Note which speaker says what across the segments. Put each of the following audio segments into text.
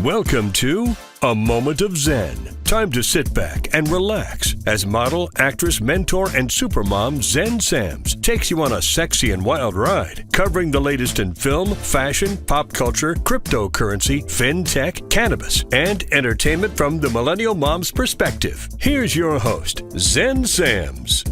Speaker 1: Welcome to A Moment of Xen. Time to sit back and relax as model, actress, mentor, and supermom Xen Sams takes you on a sexy and wild ride, covering the latest in film, fashion, pop culture, cryptocurrency, fintech, cannabis, and entertainment from the millennial mom's perspective. Here's your host, Xen Sams.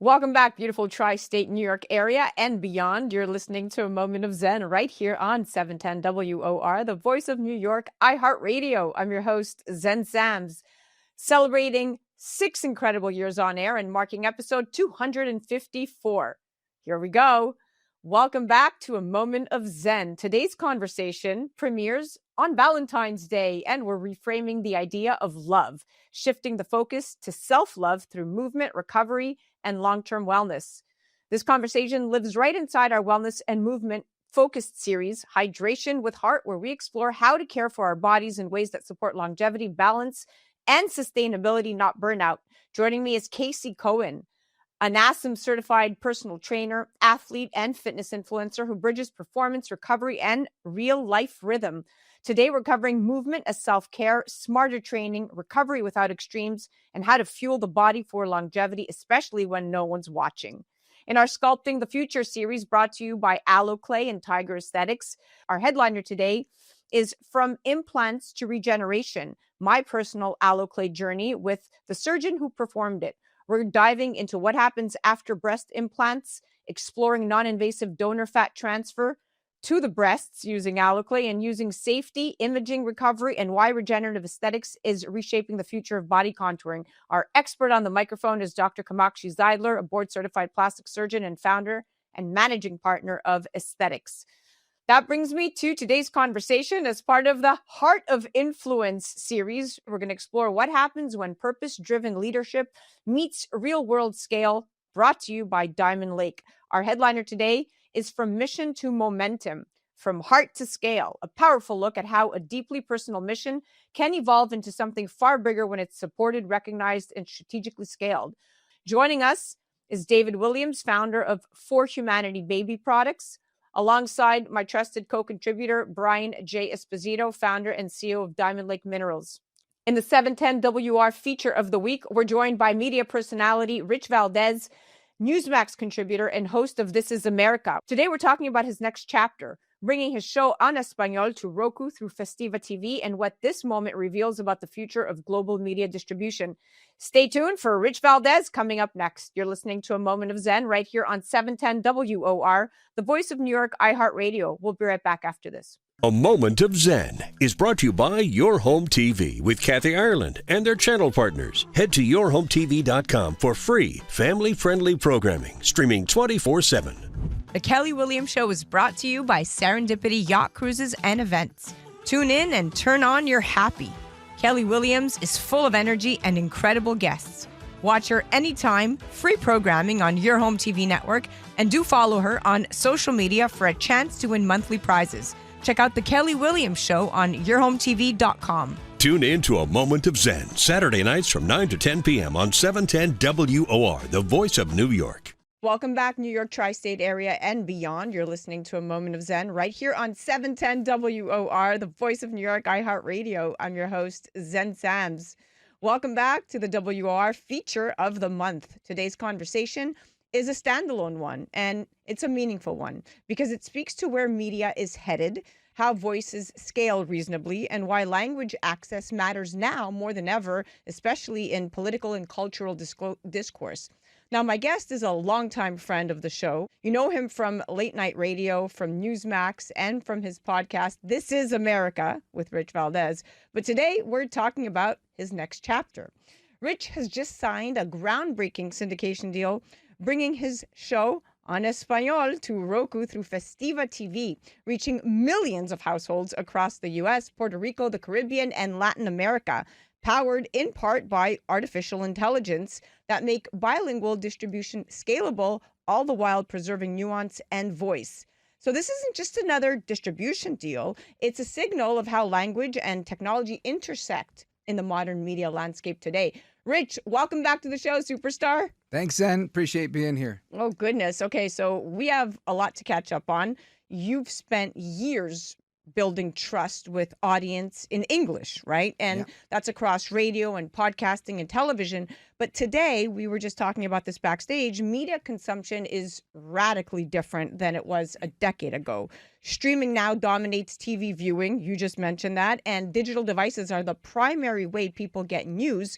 Speaker 2: Welcome back, beautiful tri-state New York area and beyond. You're listening to A Moment of Xen right here on 710 WOR, the voice of New York, iHeartRadio. I'm your host, Xen Sams, celebrating 6 incredible years on air and marking episode 254. Here we go. Welcome back to A Moment of Xen. Today's conversation premieres on Valentine's Day, and we're reframing the idea of love, shifting the focus to self-love through movement, recovery, and long-term wellness. This conversation lives right inside our wellness and movement focused series, Hydration with Heart, where we explore how to care for our bodies in ways that support longevity, balance, and sustainability, not burnout. Joining me is Casey Cohen, a NASM Certified Personal Trainer, athlete, and fitness influencer who bridges performance, recovery, and real-life rhythm. Today, we're covering movement as self-care, smarter training, recovery without extremes, and how to fuel the body for longevity, especially when no one's watching. In our Sculpting the Future series, brought to you by alloClae and Tiger Aesthetics, our headliner today is From Implants to Regeneration, my personal alloClae journey with the surgeon who performed it. We're diving into what happens after breast implants, exploring non-invasive donor fat transfer to the breasts using alloClae, and using safety, imaging, recovery, and why regenerative aesthetics is reshaping the future of body contouring. Our expert on the microphone is Dr. Kamakshi Zeidler, a board-certified plastic surgeon and founder and managing partner of AESTHETX. That brings me to today's conversation. As part of the Heart of Influence series, we're going to explore what happens when purpose-driven leadership meets real-world scale, brought to you by Diamond Lake. Our headliner today is From Mission to Momentum, From Heart to Scale, a powerful look at how a deeply personal mission can evolve into something far bigger when it's supported, recognized, and strategically scaled. Joining us is David Williams, founder of For Humanity Baby Products, alongside my trusted co-contributor, Brian J. Esposito, founder and CEO of Diamond Lake Minerals. In the 710 WR feature of the week, we're joined by media personality Rich Valdés, Newsmax contributor and host of This Is America. Today, we're talking about his next chapter, bringing his show en español to Roku through Festiva TV, and what this moment reveals about the future of global media distribution. Stay tuned for Rich Valdés coming up next. You're listening to A Moment of Xen right here on 710 WOR, the voice of New York, iHeartRadio. We'll be right back after this.
Speaker 1: A Moment of Xen is brought to you by Your Home TV with Kathy Ireland and their channel partners. Head to yourhometv.com for free, family-friendly programming, streaming 24/7.
Speaker 2: The Kelly Williams Show is brought to you by Serendipity Yacht Cruises and Events. Tune in and turn on your happy. Kelly Williams is full of energy and incredible guests. Watch her anytime, free programming on Your Home TV network, and do follow her on social media for a chance to win monthly prizes. Check out The Kelly Williams Show on yourhometv.com.
Speaker 1: Tune in to A Moment of Xen, Saturday nights from 9 to 10 p.m. on 710 WOR, the voice of New York.
Speaker 2: Welcome back, New York tri-state area and beyond. You're listening to A Moment of Xen right here on 710 WOR, the voice of New York, iHeartRadio. I'm your host, Xen Sams. Welcome back to the WOR feature of the month. Today's conversation is a standalone one, and it's a meaningful one because it speaks to where media is headed, how voices scale reasonably, and why language access matters now more than ever, especially in political and cultural discourse. Now, my guest is a longtime friend of the show. You know him from late night radio, from Newsmax, and from his podcast, This Is America, with Rich Valdés. But today, we're talking about his next chapter. Rich has just signed a groundbreaking syndication deal, bringing his show en español to Roku through Festiva TV, reaching millions of households across the U.S., Puerto Rico, the Caribbean, and Latin America, powered in part by artificial intelligence that make bilingual distribution scalable, all the while preserving nuance and voice. So this isn't just another distribution deal. It's a signal of how language and technology intersect in the modern media landscape today. Rich, welcome back to the show, superstar.
Speaker 3: Thanks, Zen. Appreciate being here.
Speaker 2: Oh, goodness. Okay, so we have a lot to catch up on. You've spent years building trust with audience in English, right? And that's across radio and podcasting and television. But today, we were just talking about this backstage, media consumption is radically different than it was a decade ago. Streaming now dominates TV viewing. You just mentioned that. And digital devices are the primary way people get news,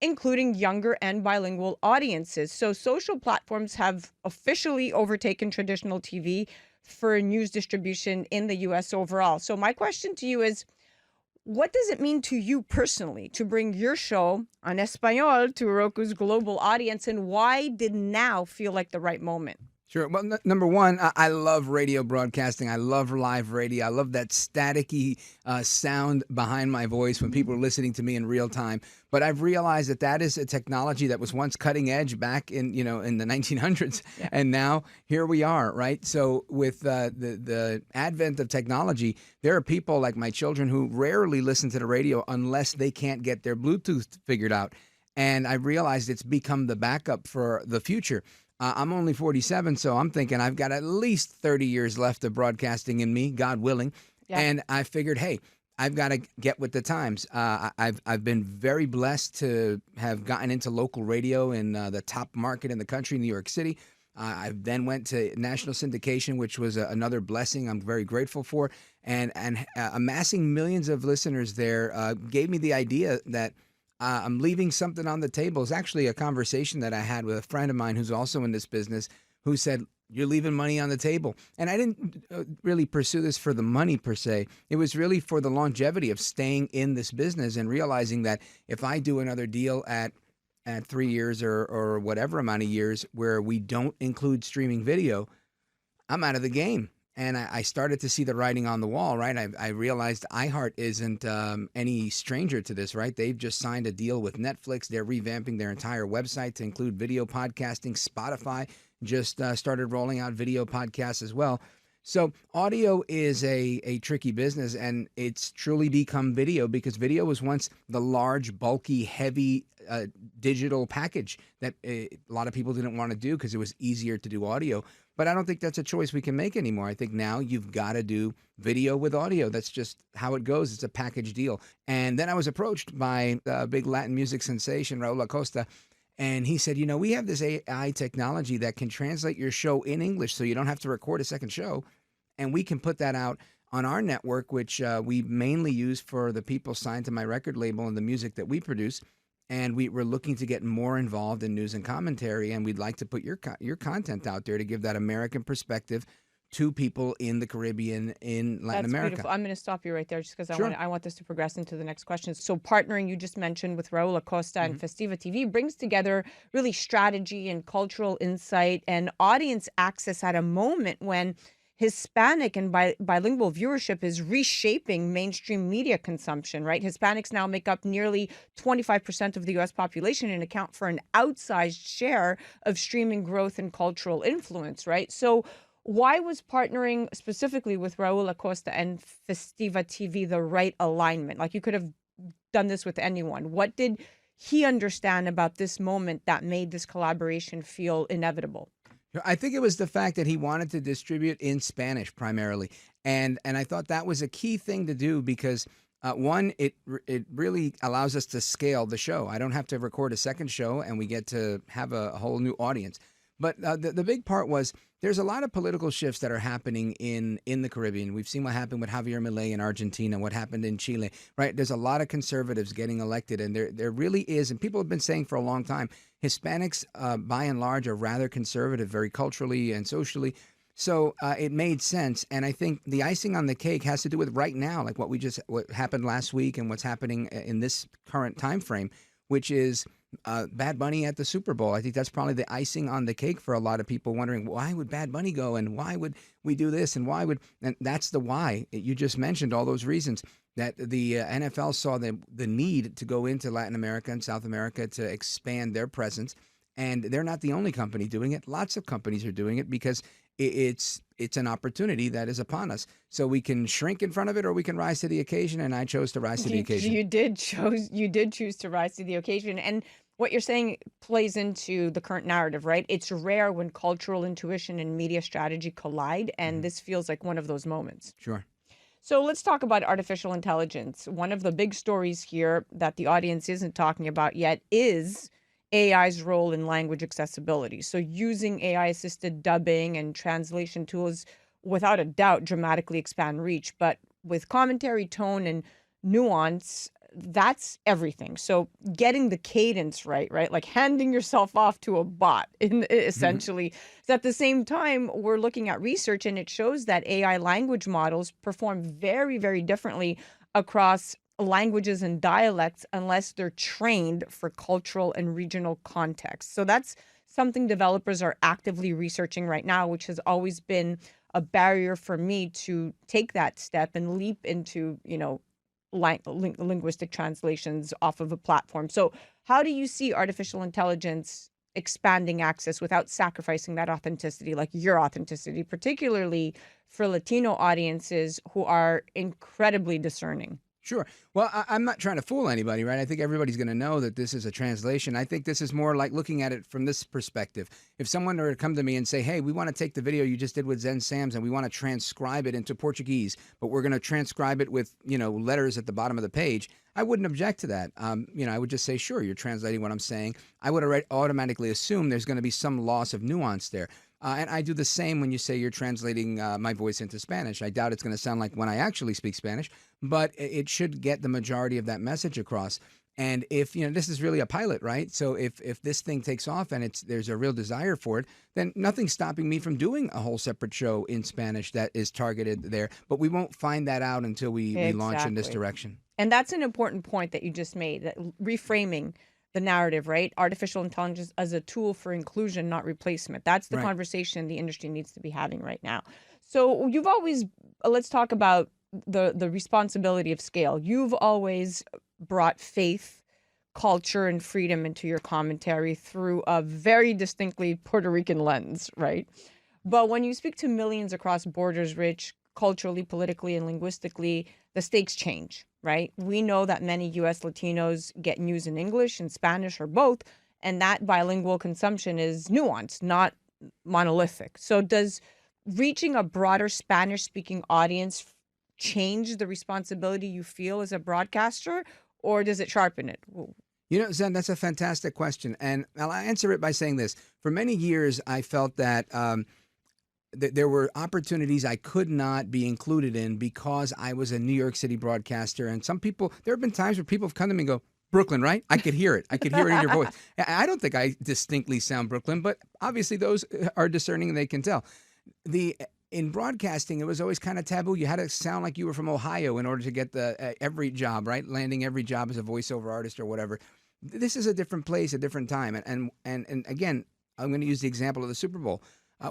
Speaker 2: including younger and bilingual audiences. So social platforms have officially overtaken traditional TV for news distribution in the U.S. overall. So my question to you is, what does it mean to you personally to bring your show on español to Roku's global audience, and why did now feel like the right moment?
Speaker 3: Sure. Well, number one, I love radio broadcasting. I love live radio. I love that staticky sound behind my voice when people are listening to me in real time. But I've realized that that is a technology that was once cutting edge back in the 1900s, and now here we are, right? So with the advent of technology, there are people like my children who rarely listen to the radio unless they can't get their Bluetooth figured out. And I realized it's become the backup for the future. I'm only 47, so I'm thinking I've got at least 30 years left of broadcasting in me, God willing. Yeah. And I figured, hey, I've got to get with the times. I've been very blessed to have gotten into local radio in the top market in the country, New York City. I then went to national syndication, which was another blessing I'm very grateful for. And amassing millions of listeners there gave me the idea that I'm leaving something on the table. It's actually a conversation that I had with a friend of mine who's also in this business, who said, you're leaving money on the table. And I didn't really pursue this for the money per se. It was really for the longevity of staying in this business and realizing that if I do another deal at 3 years or whatever amount of years where we don't include streaming video, I'm out of the game. And I started to see the writing on the wall, right? I realized iHeart isn't any stranger to this, right? They've just signed a deal with Netflix. They're revamping their entire website to include video podcasting. Spotify just started rolling out video podcasts as well. So audio is a tricky business, and it's truly become video because video was once the large, bulky, heavy digital package that a lot of people didn't want to do because it was easier to do audio. But I don't think that's a choice we can make anymore. I think now you've got to do video with audio. That's just how it goes. It's a package deal. And then I was approached by a big Latin music sensation, Raul Acosta, and he said, we have this AI technology that can translate your show in English so you don't have to record a second show. And we can put that out on our network, which we mainly use for the people signed to my record label and the music that we produce. And we're looking to get more involved in news and commentary, and we'd like to put your content out there to give that American perspective to people in the Caribbean, in Latin America.
Speaker 2: Beautiful. I'm going to stop you right there just because
Speaker 3: Sure.
Speaker 2: I want this to progress into the next question. So partnering, you just mentioned, with Raul Acosta and Festiva TV brings together really strategy and cultural insight and audience access at a moment when Hispanic and bilingual viewership is reshaping mainstream media consumption, right? Hispanics now make up nearly 25% of the U.S. population and account for an outsized share of streaming growth and cultural influence, right? So why was partnering specifically with Raul Acosta and Festiva TV the right alignment? Like, you could have done this with anyone. What did he understand about this moment that made this collaboration feel inevitable?
Speaker 3: I think it was the fact that he wanted to distribute in Spanish primarily. And I thought that was a key thing to do because, one, it really allows us to scale the show. I don't have to record a second show, and we get to have a whole new audience. But the big part was there's a lot of political shifts that are happening in the Caribbean. We've seen what happened with Javier Milei in Argentina, what happened in Chile, right? There's a lot of conservatives getting elected, and there really is, and people have been saying for a long time, Hispanics, by and large, are rather conservative, very culturally and socially. So it made sense, and I think the icing on the cake has to do with right now, like what happened last week and what's happening in this current time frame, which is Bad Bunny at the Super Bowl. I think that's probably the icing on the cake for a lot of people wondering, why would Bad Bunny go and why would we do this and that's the why. You just mentioned all those reasons that the NFL saw the need to go into Latin America and South America to expand their presence. And they're not the only company doing it. Lots of companies are doing it because it's an opportunity that is upon us. So we can shrink in front of it or we can rise to the occasion, and I chose to rise to the occasion.
Speaker 2: You did choose to rise to the occasion. And what you're saying plays into the current narrative, right? It's rare when cultural intuition and media strategy collide, and this feels like one of those moments.
Speaker 3: Sure.
Speaker 2: So let's talk about artificial intelligence. One of the big stories here that the audience isn't talking about yet is AI's role in language accessibility. So using AI assisted dubbing and translation tools without a doubt dramatically expand reach, but with commentary, tone, and nuance, that's everything. So getting the cadence right? Like handing yourself off to a bot essentially. So at the same time, we're looking at research and it shows that AI language models perform very, very differently across languages and dialects unless they're trained for cultural and regional context. So that's something developers are actively researching right now, which has always been a barrier for me to take that step and leap into, linguistic translations off of a platform. So how do you see artificial intelligence expanding access without sacrificing that authenticity, like your authenticity, particularly for Latino audiences who are incredibly discerning?
Speaker 3: Sure. Well, I'm not trying to fool anybody, right? I think everybody's going to know that this is a translation. I think this is more like looking at it from this perspective. If someone were to come to me and say, hey, we want to take the video you just did with Zen Sams and we want to transcribe it into Portuguese, but we're going to transcribe it with, letters at the bottom of the page, I wouldn't object to that. I would just say, sure, you're translating what I'm saying. I would automatically assume there's going to be some loss of nuance there. And I do the same when you say you're translating my voice into Spanish. I doubt it's going to sound like when I actually speak Spanish, but it should get the majority of that message across. And if, this is really a pilot, right? So if this thing takes off and there's a real desire for it, then nothing's stopping me from doing a whole separate show in Spanish that is targeted there. But we won't find that out until we launch in this direction.
Speaker 2: And that's an important point that you just made, that reframing the narrative, right? Artificial intelligence as a tool for inclusion, not replacement. That's the conversation the industry needs to be having right now. So you've always, let's talk about the responsibility of scale. You've always brought faith, culture, and freedom into your commentary through a very distinctly Puerto Rican lens, right? But when you speak to millions across borders, Rich, culturally, politically, and linguistically, the stakes change, right? We know that many U.S. Latinos get news in English and Spanish or both, and that bilingual consumption is nuanced, not monolithic. So does reaching a broader Spanish-speaking audience change the responsibility you feel as a broadcaster, or does it sharpen it?
Speaker 3: Zen, that's a fantastic question. And I'll answer it by saying this. For many years, I felt that there were opportunities I could not be included in because I was a New York City broadcaster. And there have been times where people have come to me and go, Brooklyn, right? I could hear it. I could hear it in your voice. I don't think I distinctly sound Brooklyn, but obviously those are discerning and they can tell. In broadcasting, it was always kind of taboo. You had to sound like you were from Ohio in order to get every job, right? Landing every job as a voiceover artist or whatever. This is a different place, a different time. And again, I'm going to use the example of the Super Bowl.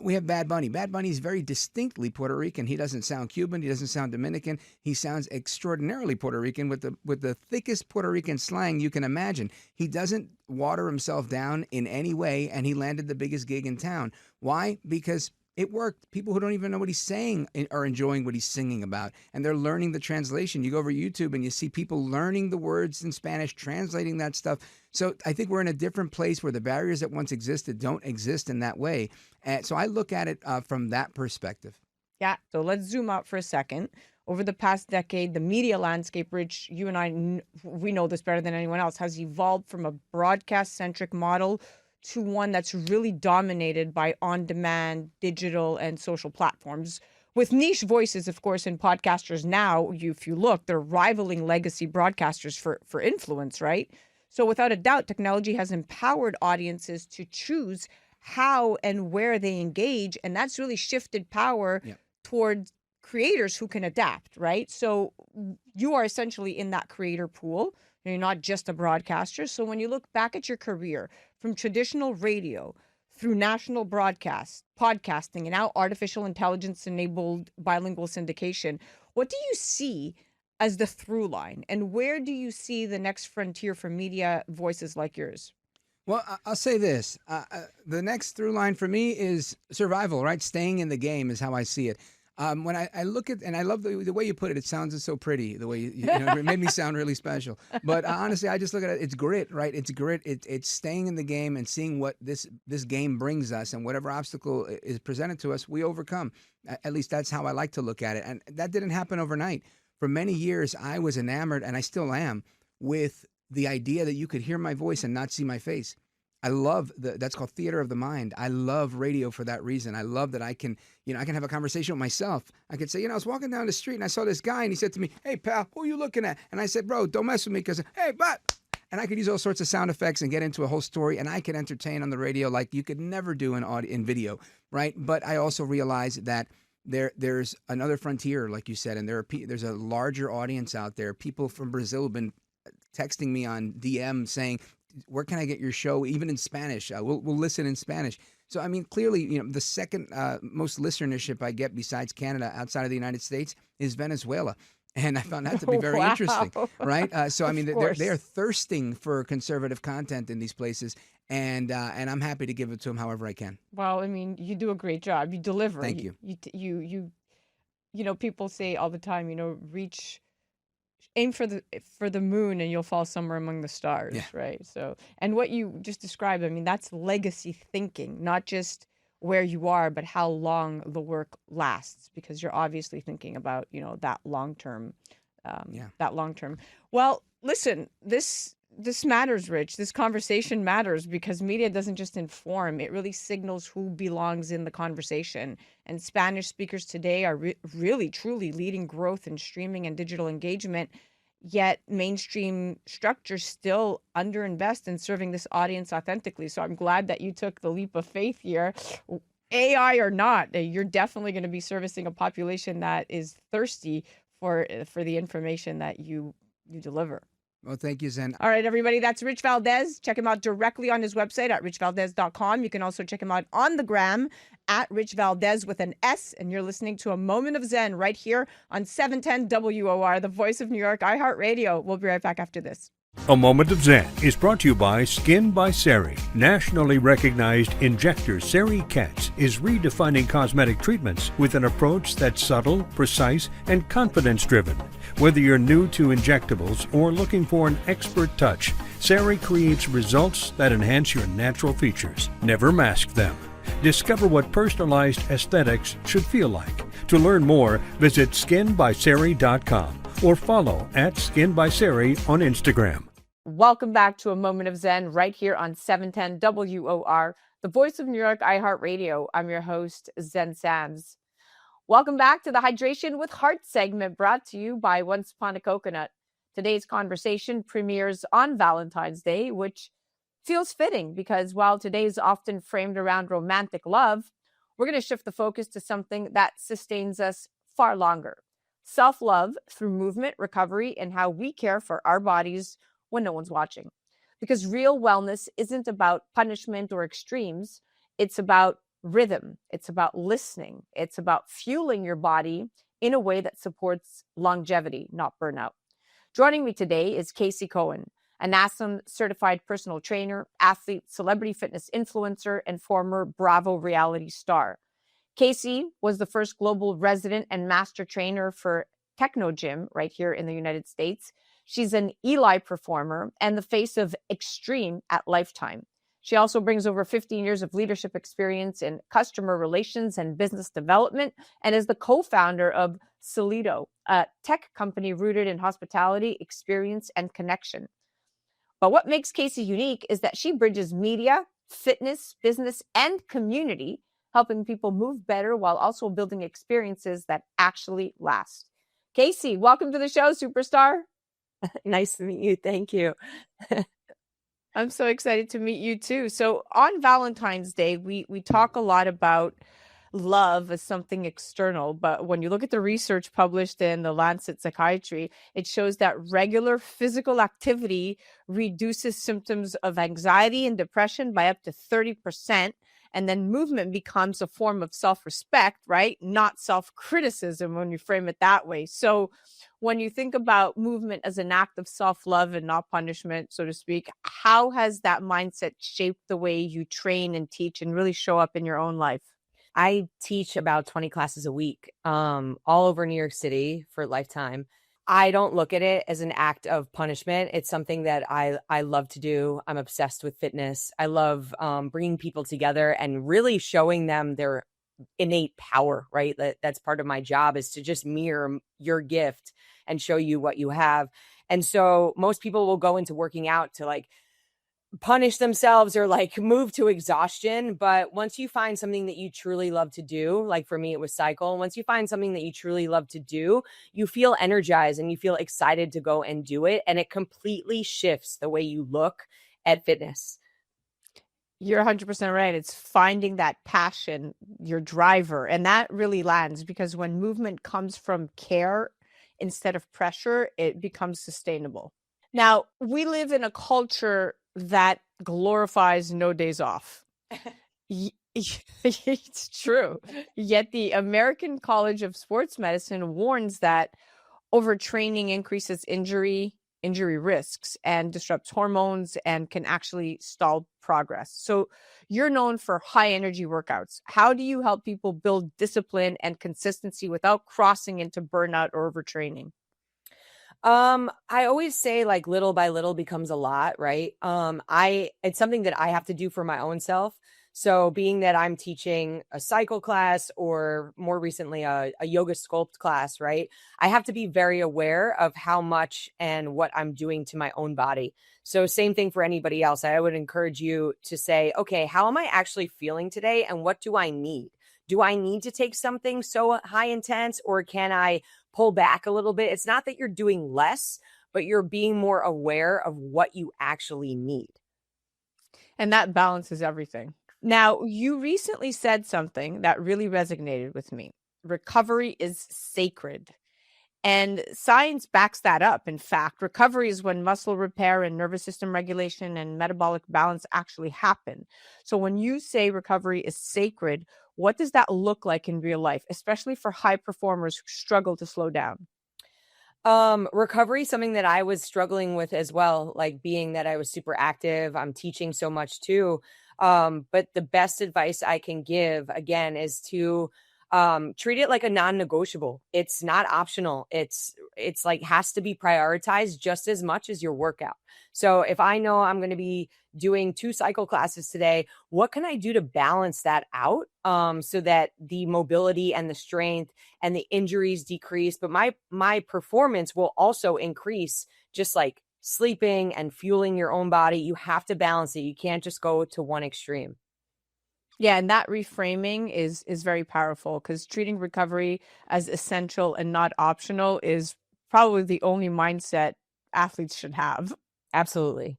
Speaker 3: We have Bad Bunny. Bad Bunny is very distinctly Puerto Rican. He doesn't sound Cuban. He doesn't sound Dominican. He sounds extraordinarily Puerto Rican with the thickest Puerto Rican slang you can imagine. He doesn't water himself down in any way, and he landed the biggest gig in town. Why? Because it worked. People who don't even know what he's saying are enjoying what he's singing about, and they're learning the translation. You go over YouTube and you see people learning the words in Spanish, translating that stuff. So I think we're in a different place where the barriers that once existed don't exist in that way. And so I look at it from that perspective.
Speaker 2: Yeah. So let's zoom out for a second. Over the past decade, the media landscape, Rich, you and I, we know this better than anyone else, has evolved from a broadcast-centric model to one that's really dominated by on-demand, digital, and social platforms. With niche voices, of course, and podcasters now, if you look, they're rivaling legacy broadcasters for influence, right? So without a doubt, technology has empowered audiences to choose how and where they engage, and that's really shifted power towards creators who can adapt, right? So you are essentially in that creator pool. You're not just a broadcaster. So when you look back at your career, from traditional radio through national broadcast, podcasting, and now artificial intelligence-enabled bilingual syndication, what do you see as the through line? And where do you see the next frontier for media voices like yours?
Speaker 3: Well, I'll say this. The next through line for me is survival, right? Staying in the game is how I see it. When I look at, and I love the way you put it, it sounds so pretty, the way it made me sound really special. But honestly, I just look at it, it's grit, right? It's grit. It's staying in the game and seeing what this game brings us, and whatever obstacle is presented to us, we overcome. At least that's how I like to look at it. And that didn't happen overnight. For many years, I was enamored, and I still am, with the idea that you could hear my voice and not see my face. I love that's called theater of the mind. I love radio for that reason. I love that I can have a conversation with myself. I could say, I was walking down the street and I saw this guy and he said to me, "Hey pal, who are you looking at?" And I said, "Bro, don't mess with me because, hey, but," and I could use all sorts of sound effects and get into a whole story, and I can entertain on the radio like you could never do in video, right? But I also realize that there's another frontier, like you said, and there's a larger audience out there. People from Brazil have been texting me on DM saying, "Where can I get your show?" Even in Spanish. We'll listen in Spanish. So, I mean, clearly, the second most listenership I get besides Canada outside of the United States is Venezuela. And I found that to be very interesting, right? So, I mean, they're thirsting for conservative content in these places. And I'm happy to give it to them however I can.
Speaker 2: Well, I mean, you do a great job. You deliver.
Speaker 3: Thank you.
Speaker 2: People say all the time, aim for the moon and you'll fall somewhere among the stars, right? So, and what you just described, I mean, that's legacy thinking, not just where you are, but how long the work lasts, because you're obviously thinking about, that long term, Well, listen, this matters, Rich. This conversation matters because media doesn't just inform, it really signals who belongs in the conversation. And Spanish speakers today are really, truly leading growth in streaming and digital engagement, yet mainstream structures still underinvest in serving this audience authentically. So I'm glad that you took the leap of faith here. AI or not, you're definitely going to be servicing a population that is thirsty for the information that you deliver.
Speaker 3: Well, thank you, Zen.
Speaker 2: All right, everybody, that's Rich Valdés. Check him out directly on his website at richvaldez.com. You can also check him out on the gram at Rich Valdés with an S. And you're listening to A Moment of Zen right here on 710 WOR, the voice of New York, iHeartRadio. We'll be right back after this.
Speaker 1: A Moment of Zen is brought to you by Skin by Sari. Nationally recognized injector Sari Katz is redefining cosmetic treatments with an approach that's subtle, precise, and confidence-driven. Whether you're new to injectables or looking for an expert touch, Sari creates results that enhance your natural features. Never mask them. Discover what personalized aesthetics should feel like. To learn more, visit skinbysari.com or follow at skinbysari on Instagram.
Speaker 2: Welcome back to A Moment of Zen right here on 710 WOR, the voice of New York, iHeartRadio. I'm your host, Zen Sams. Welcome back to the Hydration with Heart segment brought to you by Once Upon a Coconut. Today's conversation premieres on Valentine's Day, which feels fitting because while today is often framed around romantic love, we're going to shift the focus to something that sustains us far longer. Self-love through movement, recovery, and how we care for our bodies when no one's watching. Because real wellness isn't about punishment or extremes. It's about rhythm. It's about listening. It's about fueling your body in a way that supports longevity, not burnout. Joining me today is Casey Cohen, a NASM Certified Personal Trainer, athlete, celebrity fitness influencer, and former Bravo reality star. Casey was the first global resident and master trainer for Techno Gym right here in the United States. She's an Eli performer and the face of Extreme at Lifetime. She also brings over 15 years of leadership experience in customer relations and business development, and is the co-founder of Solido, a tech company rooted in hospitality, experience, and connection. But what makes Casey unique is that she bridges media, fitness, business, and community, helping people move better while also building experiences that actually last. Casey, welcome to the show, superstar.
Speaker 4: Nice to meet you. Thank you.
Speaker 2: I'm so excited to meet you too. So on Valentine's Day, we talk a lot about love as something external, but when you look at the research published in the Lancet Psychiatry, it shows that regular physical activity reduces symptoms of anxiety and depression by up to 30%. And then movement becomes a form of self-respect, right? Not self-criticism when you frame it that way. So when you think about movement as an act of self-love and not punishment, so to speak, how has that mindset shaped the way you train and teach and really show up in your own life?
Speaker 4: I teach about 20 classes a week, all over New York City for lifetime. I don't look at it as an act of punishment. It's something that I love to do. I'm obsessed with fitness. I love bringing people together and really showing them their innate power, right? That's part of my job, is to just mirror your gift and show you what you have. And so most people will go into working out to like punish themselves or like move to exhaustion. But once you find something that you truly love to do, like for me, it was cycle. Once you find something that you truly love to do, you feel energized and you feel excited to go and do it. And it completely shifts the way you look at fitness.
Speaker 2: You're 100% right. It's finding that passion, your driver. And that really lands, because when movement comes from care instead of pressure, it becomes sustainable. Now, we live in a culture that glorifies no days off. It's true. Yet the American College of Sports Medicine warns that overtraining increases injury risks and disrupts hormones and can actually stall progress. So you're known for high energy workouts. How do you help people build discipline and consistency without crossing into burnout or overtraining?
Speaker 4: I always say like little by little becomes a lot, right? It's something that I have to do for my own self. So being that I'm teaching a cycle class or more recently a yoga sculpt class, right? I have to be very aware of how much and what I'm doing to my own body. So same thing for anybody else. I would encourage you to say, okay, how am I actually feeling today? And what do I need? Do I need to take something so high intense, or can I pull back a little bit? It's not that you're doing less, but you're being more aware of what you actually need.
Speaker 2: And that balances everything. Now, you recently said something that really resonated with me. Recovery is sacred. And science backs that up. In fact, recovery is when muscle repair and nervous system regulation and metabolic balance actually happen. So when you say recovery is sacred, what does that look like in real life, especially for high performers who struggle to slow down?
Speaker 4: Recovery, something that I was struggling with as well, like being that I was super active, I'm teaching so much too. But the best advice I can give again is to treat it like a non-negotiable. It's not optional. It's like has to be prioritized just as much as your workout. So if I know I'm going to be doing 2 cycle classes today, what can I do to balance that out so that the mobility and the strength and the injuries decrease, but my performance will also increase, just like sleeping and fueling your own body. You have to balance it. You can't just go to one extreme.
Speaker 2: Yeah, and that reframing is very powerful, because treating recovery as essential and not optional is probably the only mindset athletes should have.
Speaker 4: Absolutely.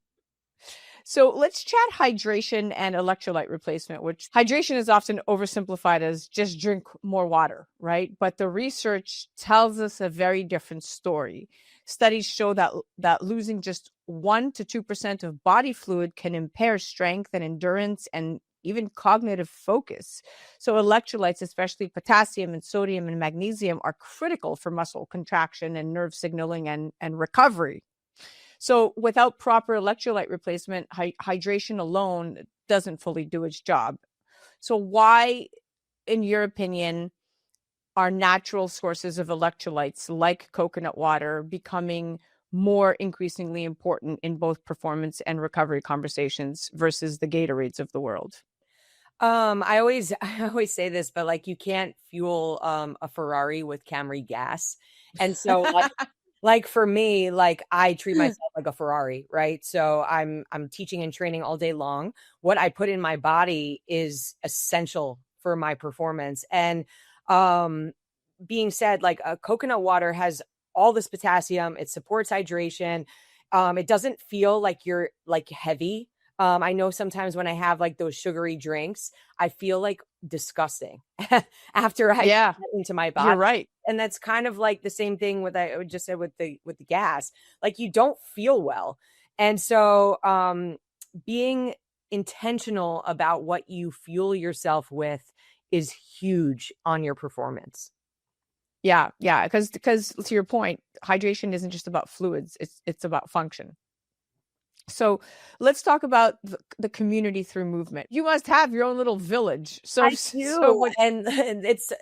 Speaker 2: So let's chat hydration and electrolyte replacement, which hydration is often oversimplified as just drink more water, right? But the research tells us a very different story. Studies show that losing just 1 to 2% of body fluid can impair strength and endurance and even cognitive focus. So electrolytes, especially potassium and sodium and magnesium, are critical for muscle contraction and nerve signaling and recovery. So without proper electrolyte replacement, hydration alone doesn't fully do its job. So why, in your opinion, are natural sources of electrolytes like coconut water becoming more increasingly important in both performance and recovery conversations versus the Gatorades of the world?
Speaker 4: I always say this, but like you can't fuel a Ferrari with Camry gas. And so like for me, like I treat myself like a Ferrari, right? So I'm teaching and training all day long. What I put in my body is essential for my performance. And being said, like coconut water has all this potassium, it supports hydration. It doesn't feel like you're like heavy. I know sometimes when I have like those sugary drinks, I feel like disgusting after I
Speaker 2: Yeah,
Speaker 4: get into my body.
Speaker 2: you're right.
Speaker 4: And that's kind of like the same thing with I just said with the gas. Like you don't feel well. And so being intentional about what you fuel yourself with is huge on your performance.
Speaker 2: Yeah, because to your point, hydration isn't just about fluids; it's about function. So let's talk about the community through movement. You must have your own little village. So,
Speaker 4: I do. And it's,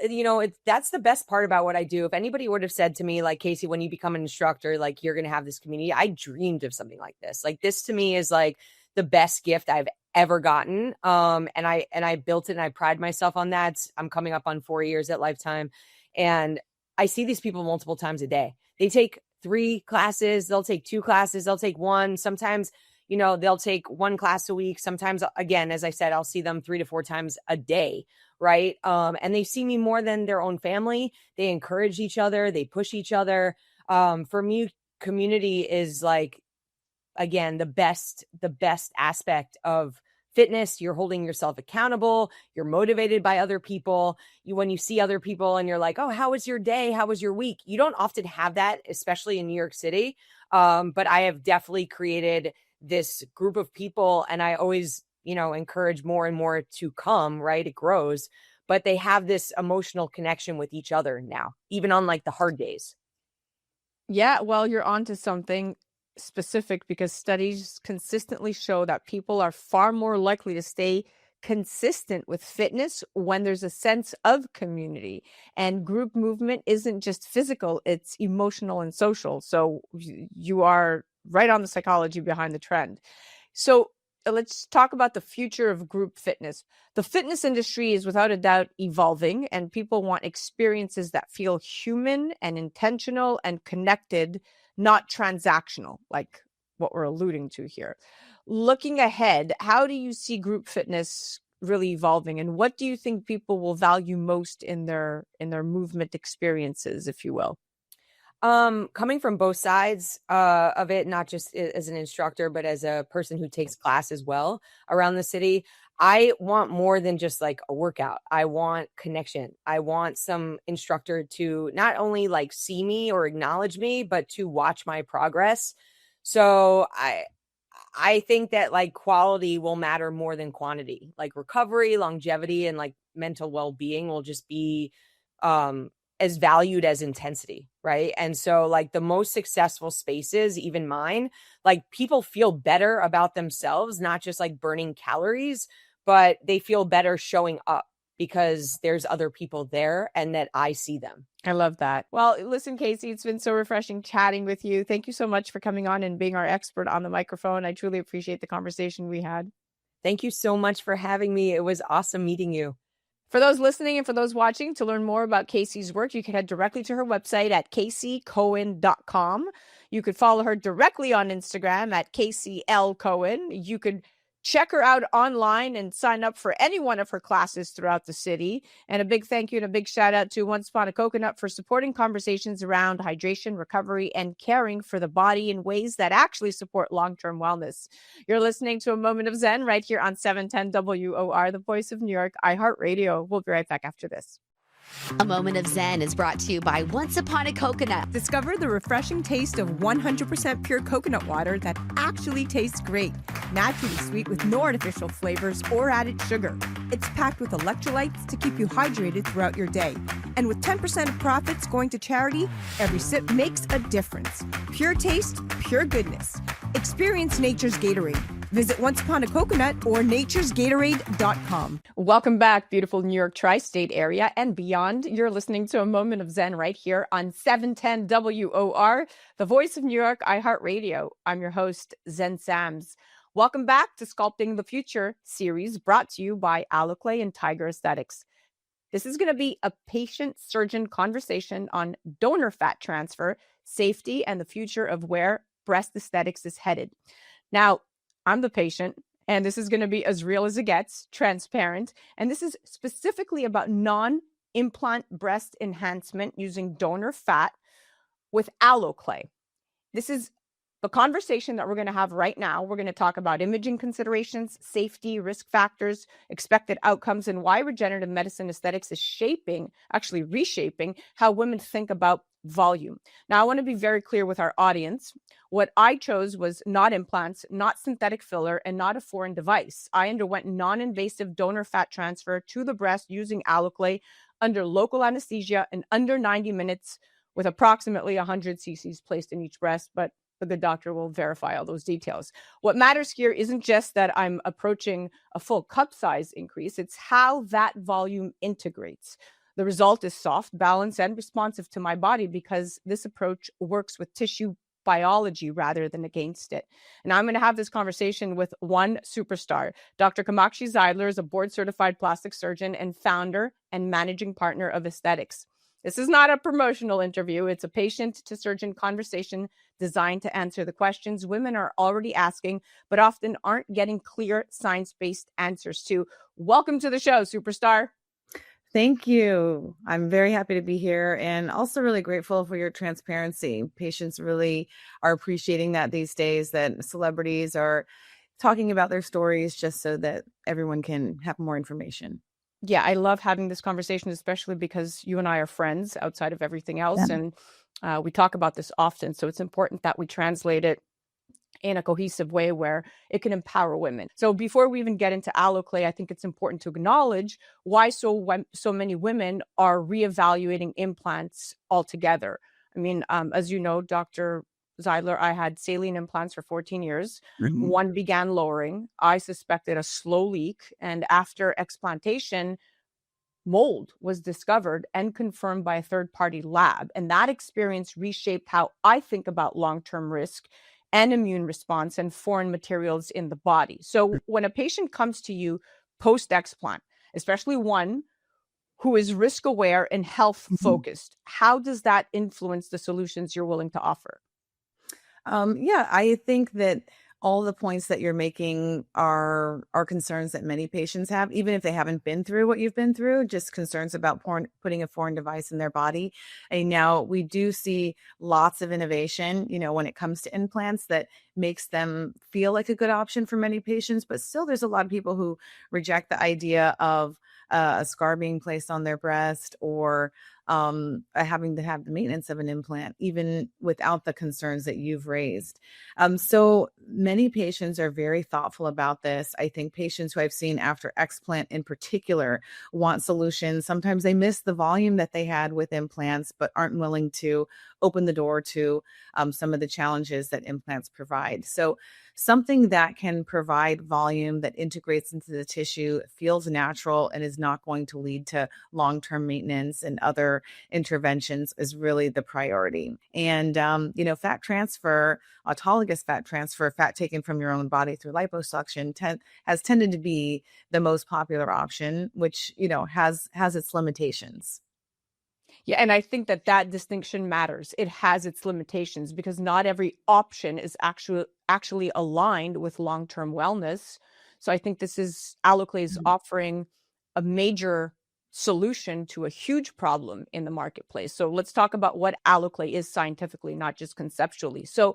Speaker 4: that's the best part about what I do. If anybody would have said to me, like, Casey, when you become an instructor, like, you're going to have this community, I dreamed of something like this. Like, this to me is like the best gift I've ever gotten. And I built it and I pride myself on that. I'm coming up on 4 years at Lifetime. And I see these people multiple times a day. They take 3 classes, they'll take 2 classes, they'll take 1. Sometimes, they'll take 1 class a week. Sometimes, again, as I said, I'll see them 3 to 4 times a day. Right. And they see me more than their own family. They encourage each other. They push each other. For me, community is like, again, the best aspect of fitness. You're holding yourself accountable. You're motivated by other people. When you see other people and you're like, oh, how was your day? How was your week? You don't often have that, especially in New York City. But I have definitely created this group of people, and I always, encourage more and more to come, right? It grows, but they have this emotional connection with each other now, even on like the hard days.
Speaker 2: Yeah, well, you're onto something specific, because studies consistently show that people are far more likely to stay consistent with fitness when there's a sense of community. And group movement isn't just physical, it's emotional and social. So you are right on the psychology behind the trend. So let's talk about the future of group fitness. The fitness industry is without a doubt evolving, and people want experiences that feel human and intentional and connected, not transactional, like what we're alluding to here. Looking ahead, how do you see group fitness really evolving, and what do you think people will value most in their movement experiences, if you will?
Speaker 4: Coming from both sides of it, not just as an instructor, but as a person who takes class as well around the city, I want more than just like a workout. I want connection. I want some instructor to not only like see me or acknowledge me, but to watch my progress. So I think that like quality will matter more than quantity. Like recovery, longevity, and like mental well-being will just be as valued as intensity, right? And so like the most successful spaces, even mine, like people feel better about themselves, not just like burning calories, but they feel better showing up because there's other people there and that I see them.
Speaker 2: I love that. Well, listen, Casey, it's been so refreshing chatting with you. Thank you so much for coming on and being our expert on the microphone. I truly appreciate the conversation we had.
Speaker 4: Thank you so much for having me. It was awesome meeting you.
Speaker 2: For those listening and for those watching, to learn more about Casey's work, you can head directly to her website at caseycohen.com. You could follow her directly on Instagram at CaseyLCohen. You could check her out online and sign up for any one of her classes throughout the city. And a big thank you and a big shout out to Once Upon a Coconut for supporting conversations around hydration, recovery, and caring for the body in ways that actually support long-term wellness. You're listening to A Moment of Zen right here on 710 WOR, the voice of New York, iHeartRadio. We'll be right back after this.
Speaker 5: A Moment of Zen is brought to you by Once Upon a Coconut.
Speaker 6: Discover the refreshing taste of 100% pure coconut water that actually tastes great. Naturally sweet with no artificial flavors or added sugar. It's packed with electrolytes to keep you hydrated throughout your day. And with 10% of profits going to charity, every sip makes a difference. Pure taste, pure goodness. Experience nature's Gatorade. Visit Once Upon a Coconut or naturesgatorade.com.
Speaker 2: Welcome back, beautiful New York tri-state area and beyond. You're listening to A Moment of Zen right here on 710 WOR, the voice of New York, iHeartRadio. I'm your host, Zen Sams. Welcome back to Sculpting the Future series, brought to you by alloClae and Tiger Aesthetics. This is going to be a patient-surgeon conversation on donor fat transfer, safety, and the future of where breast aesthetics is headed. Now, I'm the patient, and this is going to be as real as it gets, transparent. And this is specifically about non-implant breast enhancement using donor fat with alloClae. This is the conversation that we're going to have right now. We're going to talk about imaging considerations, safety, risk factors, expected outcomes, and why regenerative medicine aesthetics is reshaping how women think about volume. Now, I want to be very clear with our audience. What I chose was not implants, not synthetic filler, and not a foreign device. I underwent non-invasive donor fat transfer to the breast using alloClae under local anesthesia in under 90 minutes with approximately 100 cc's placed in each breast. But the good doctor will verify all those details. What matters here isn't just that I'm approaching a full cup size increase, it's how that volume integrates. The result is soft, balanced, and responsive to my body because this approach works with tissue biology rather than against it. And I'm going to have this conversation with one superstar. Dr. Kamakshi Zeidler is a board-certified plastic surgeon and founder and managing partner of AESTHETX. This is not a promotional interview. It's a patient-to-surgeon conversation designed to answer the questions women are already asking, but often aren't getting clear science-based answers to. Welcome to the show, superstar.
Speaker 7: Thank you. I'm very happy to be here and also really grateful for your transparency. Patients really are appreciating that these days, that celebrities are talking about their stories just so that everyone can have more information.
Speaker 2: Yeah, I love having this conversation, especially because you and I are friends outside of everything else.
Speaker 7: Yeah.
Speaker 2: And we talk about this often. So it's important that we translate it in a cohesive way where it can empower women. So before we even get into alloClae, I think it's important to acknowledge why so many women are reevaluating implants altogether. I mean, as you know, Dr. Zeidler, I had saline implants for 14 years.
Speaker 3: Mhm.
Speaker 2: One began lowering. I suspected a slow leak. And after explantation, mold was discovered and confirmed by a third-party lab. And that experience reshaped how I think about long-term risk and immune response and foreign materials in the body. So when a patient comes to you post-explant, especially one who is risk-aware and health-focused, how does that influence the solutions you're willing to offer?
Speaker 7: Yeah, I think that all the points that you're making are concerns that many patients have, even if they haven't been through what you've been through, just concerns about putting a foreign device in their body. And now we do see lots of innovation, when it comes to implants that makes them feel like a good option for many patients, but still there's a lot of people who reject the idea of a scar being placed on their breast or having to have the maintenance of an implant, even without the concerns that you've raised. So many patients are very thoughtful about this. I think patients who I've seen after explant in particular want solutions. Sometimes they miss the volume that they had with implants, but aren't willing to open the door to some of the challenges that implants provide. So something that can provide volume that integrates into the tissue, feels natural, and is not going to lead to long-term maintenance and other interventions is really the priority. And, fat transfer, autologous fat transfer, fat taken from your own body through liposuction has tended to be the most popular option, which, has its limitations.
Speaker 2: Yeah, and I think that distinction matters. It has its limitations because not every option is actually aligned with long-term wellness. So I think alloClae is offering a major solution to a huge problem in the marketplace. So let's talk about what alloClae is scientifically, not just conceptually. So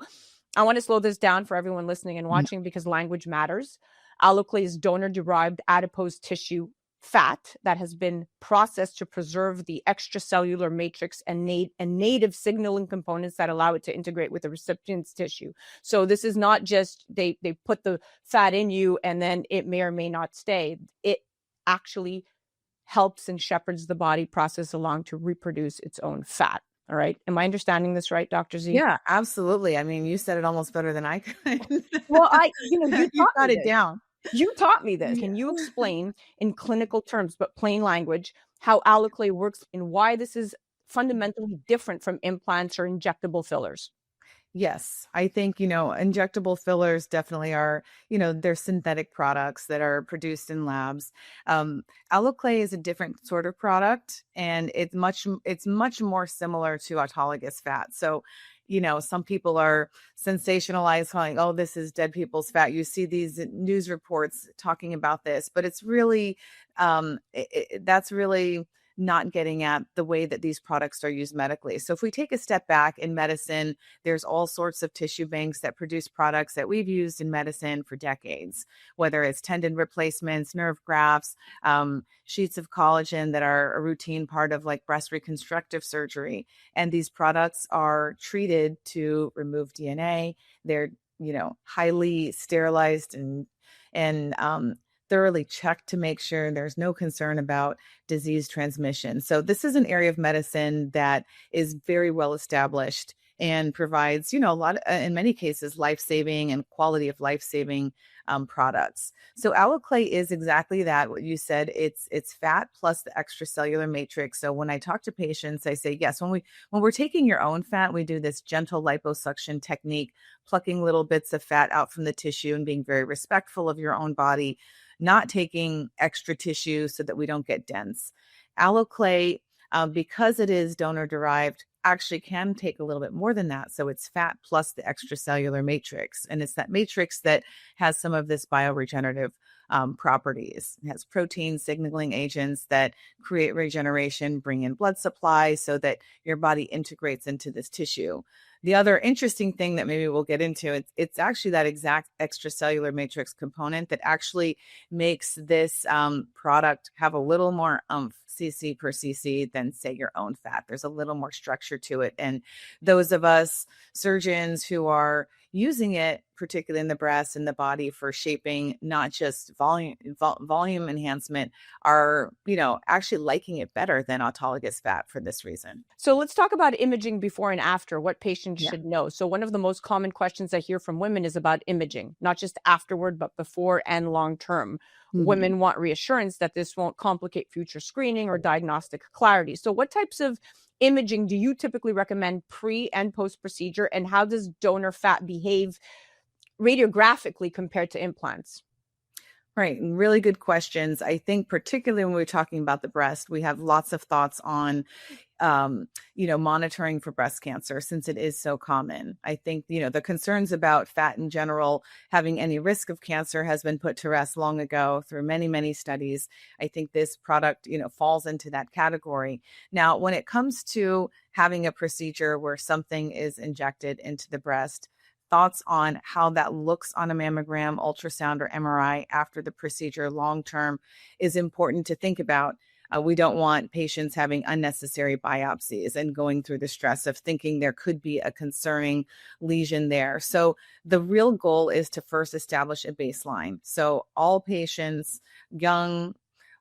Speaker 2: I want to slow this down for everyone listening and watching because language matters. alloClae is donor-derived adipose tissue fat that has been processed to preserve the extracellular matrix and native signaling components that allow it to integrate with the recipient's tissue. So this is not just they put the fat in you and then it may or may not stay. It actually helps and shepherds the body process along to reproduce its own fat. All right. Am I understanding this right, Dr. Z?
Speaker 7: Yeah, absolutely. I mean, you said it almost better than I could.
Speaker 2: Well, you
Speaker 7: got it down.
Speaker 2: You taught me this. Can you explain in clinical terms, but plain language, how alloClae works and why this is fundamentally different from implants or injectable fillers?
Speaker 7: Yes, I think, injectable fillers definitely are, they're synthetic products that are produced in labs. alloClae is a different sort of product and it's much more similar to autologous fat. So, some people are sensationalized calling, oh, this is dead people's fat. You see these news reports talking about this, but it's really, that's really not getting at the way that these products are used medically. So if we take a step back in medicine, there's all sorts of tissue banks that produce products that we've used in medicine for decades, whether it's tendon replacements, nerve grafts, sheets of collagen that are a routine part of like breast reconstructive surgery. And these products are treated to remove DNA. They're, highly sterilized and thoroughly checked to make sure there's no concern about disease transmission. So this is an area of medicine that is very well established and provides, a lot, in many cases, life-saving and quality of life-saving products. So alloClae is exactly that. What you said, it's fat plus the extracellular matrix. So when I talk to patients, I say, yes, when we're taking your own fat, we do this gentle liposuction technique, plucking little bits of fat out from the tissue and being very respectful of your own body, not taking extra tissue so that we don't get dense. alloClae, because it is donor derived, actually can take a little bit more than that. So it's fat plus the extracellular matrix. And it's that matrix that has some of this bioregenerative properties. It has protein signaling agents that create regeneration, bring in blood supply so that your body integrates into this tissue. The other interesting thing that maybe we'll get into, it's actually that exact extracellular matrix component that actually makes this product have a little more cc per cc than, say, your own fat. There's a little more structure to it. And those of us surgeons who are using it, particularly in the breast and the body for shaping, not just volume enhancement, are, actually liking it better than autologous fat for this reason.
Speaker 2: So let's talk about imaging before and after, what patients should know. So one of the most common questions I hear from women is about imaging, not just afterward, but before and long term. Women want reassurance that this won't complicate future screening or diagnostic clarity. So what types of imaging do you typically recommend pre and post procedure, and how does donor fat behave radiographically compared to implants?
Speaker 7: Right. Really good questions. I think particularly when we're talking about the breast, we have lots of thoughts on, monitoring for breast cancer, since it is so common. I think, the concerns about fat in general having any risk of cancer has been put to rest long ago through many, many studies. I think this product, falls into that category. Now, when it comes to having a procedure where something is injected into the breast, thoughts on how that looks on a mammogram, ultrasound, or MRI after the procedure long term is important to think about. We don't want patients having unnecessary biopsies and going through the stress of thinking there could be a concerning lesion there. So the real goal is to first establish a baseline. So all patients, young,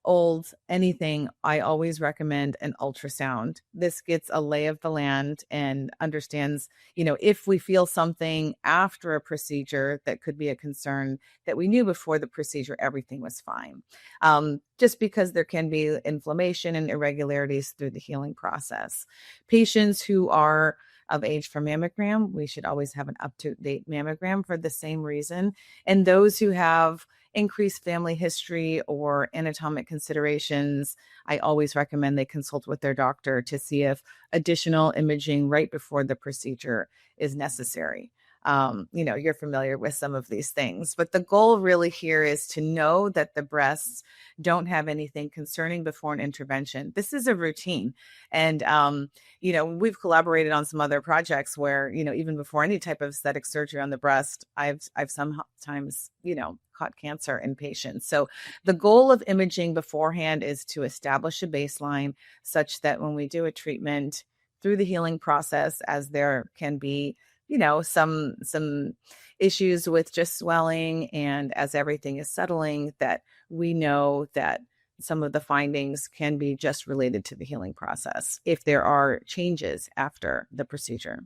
Speaker 7: old, anything, I always recommend an ultrasound. This gets a lay of the land and understands, if we feel something after a procedure that could be a concern, that we knew before the procedure everything was fine. Just because there can be inflammation and irregularities through the healing process. Patients who are of age for mammogram, we should always have an up-to-date mammogram for the same reason. And those who have increased family history or anatomic considerations, I always recommend they consult with their doctor to see if additional imaging right before the procedure is necessary. You're familiar with some of these things, but the goal really here is to know that the breasts don't have anything concerning before an intervention. This is a routine. And, we've collaborated on some other projects where, even before any type of aesthetic surgery on the breast, I've sometimes, caught cancer in patients. So the goal of imaging beforehand is to establish a baseline such that when we do a treatment through the healing process, as there can be some issues with just swelling, and as everything is settling, that we know that some of the findings can be just related to the healing process if there are changes after the procedure.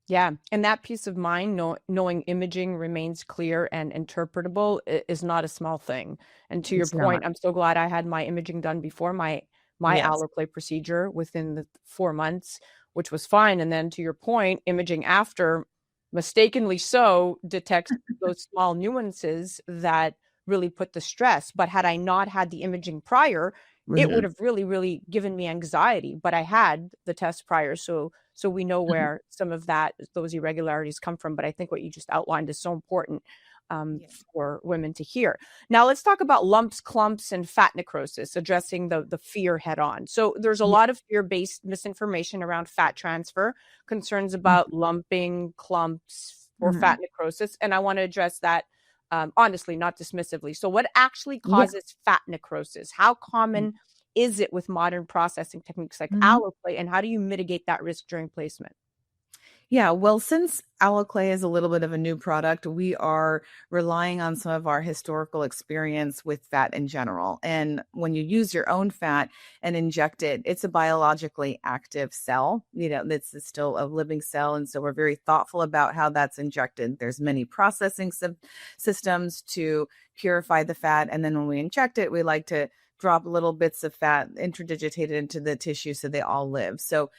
Speaker 2: Yeah. And that peace of mind, knowing imaging remains clear and interpretable, is not a small thing. And to your point, I'm so glad I had my imaging done before my alloClae procedure within the 4 months, which was fine. And then to your point, imaging after, mistakenly so, detects those small nuances that really put the stress. But had I not had the imaging prior, it would have really, really given me anxiety. But I had the test prior, so we know where some of those irregularities come from. But I think what you just outlined is so important for women to hear. Now let's talk about lumps, clumps, and fat necrosis, addressing the fear head on. So there's a lot of fear-based misinformation around fat transfer, concerns about lumping, clumps, or fat necrosis. And I want to address that honestly, not dismissively. So what actually causes fat necrosis? How common is it with modern processing techniques like alloClae, and how do you mitigate that risk during placement?
Speaker 7: Yeah, well, since alloClae is a little bit of a new product, we are relying on some of our historical experience with fat in general. And when you use your own fat and inject it, it's a biologically active cell. It's still a living cell. And so we're very thoughtful about how that's injected. There's many processing systems to purify the fat. And then when we inject it, we like to drop little bits of fat interdigitated into the tissue so they all live. So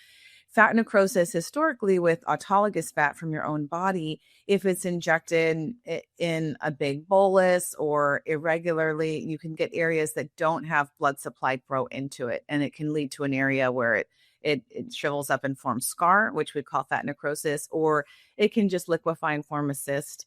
Speaker 7: fat necrosis historically with autologous fat from your own body, if it's injected in a big bolus or irregularly, you can get areas that don't have blood supply grow into it. And it can lead to an area where it shrivels up and forms scar, which we call fat necrosis, or it can just liquefy and form a cyst.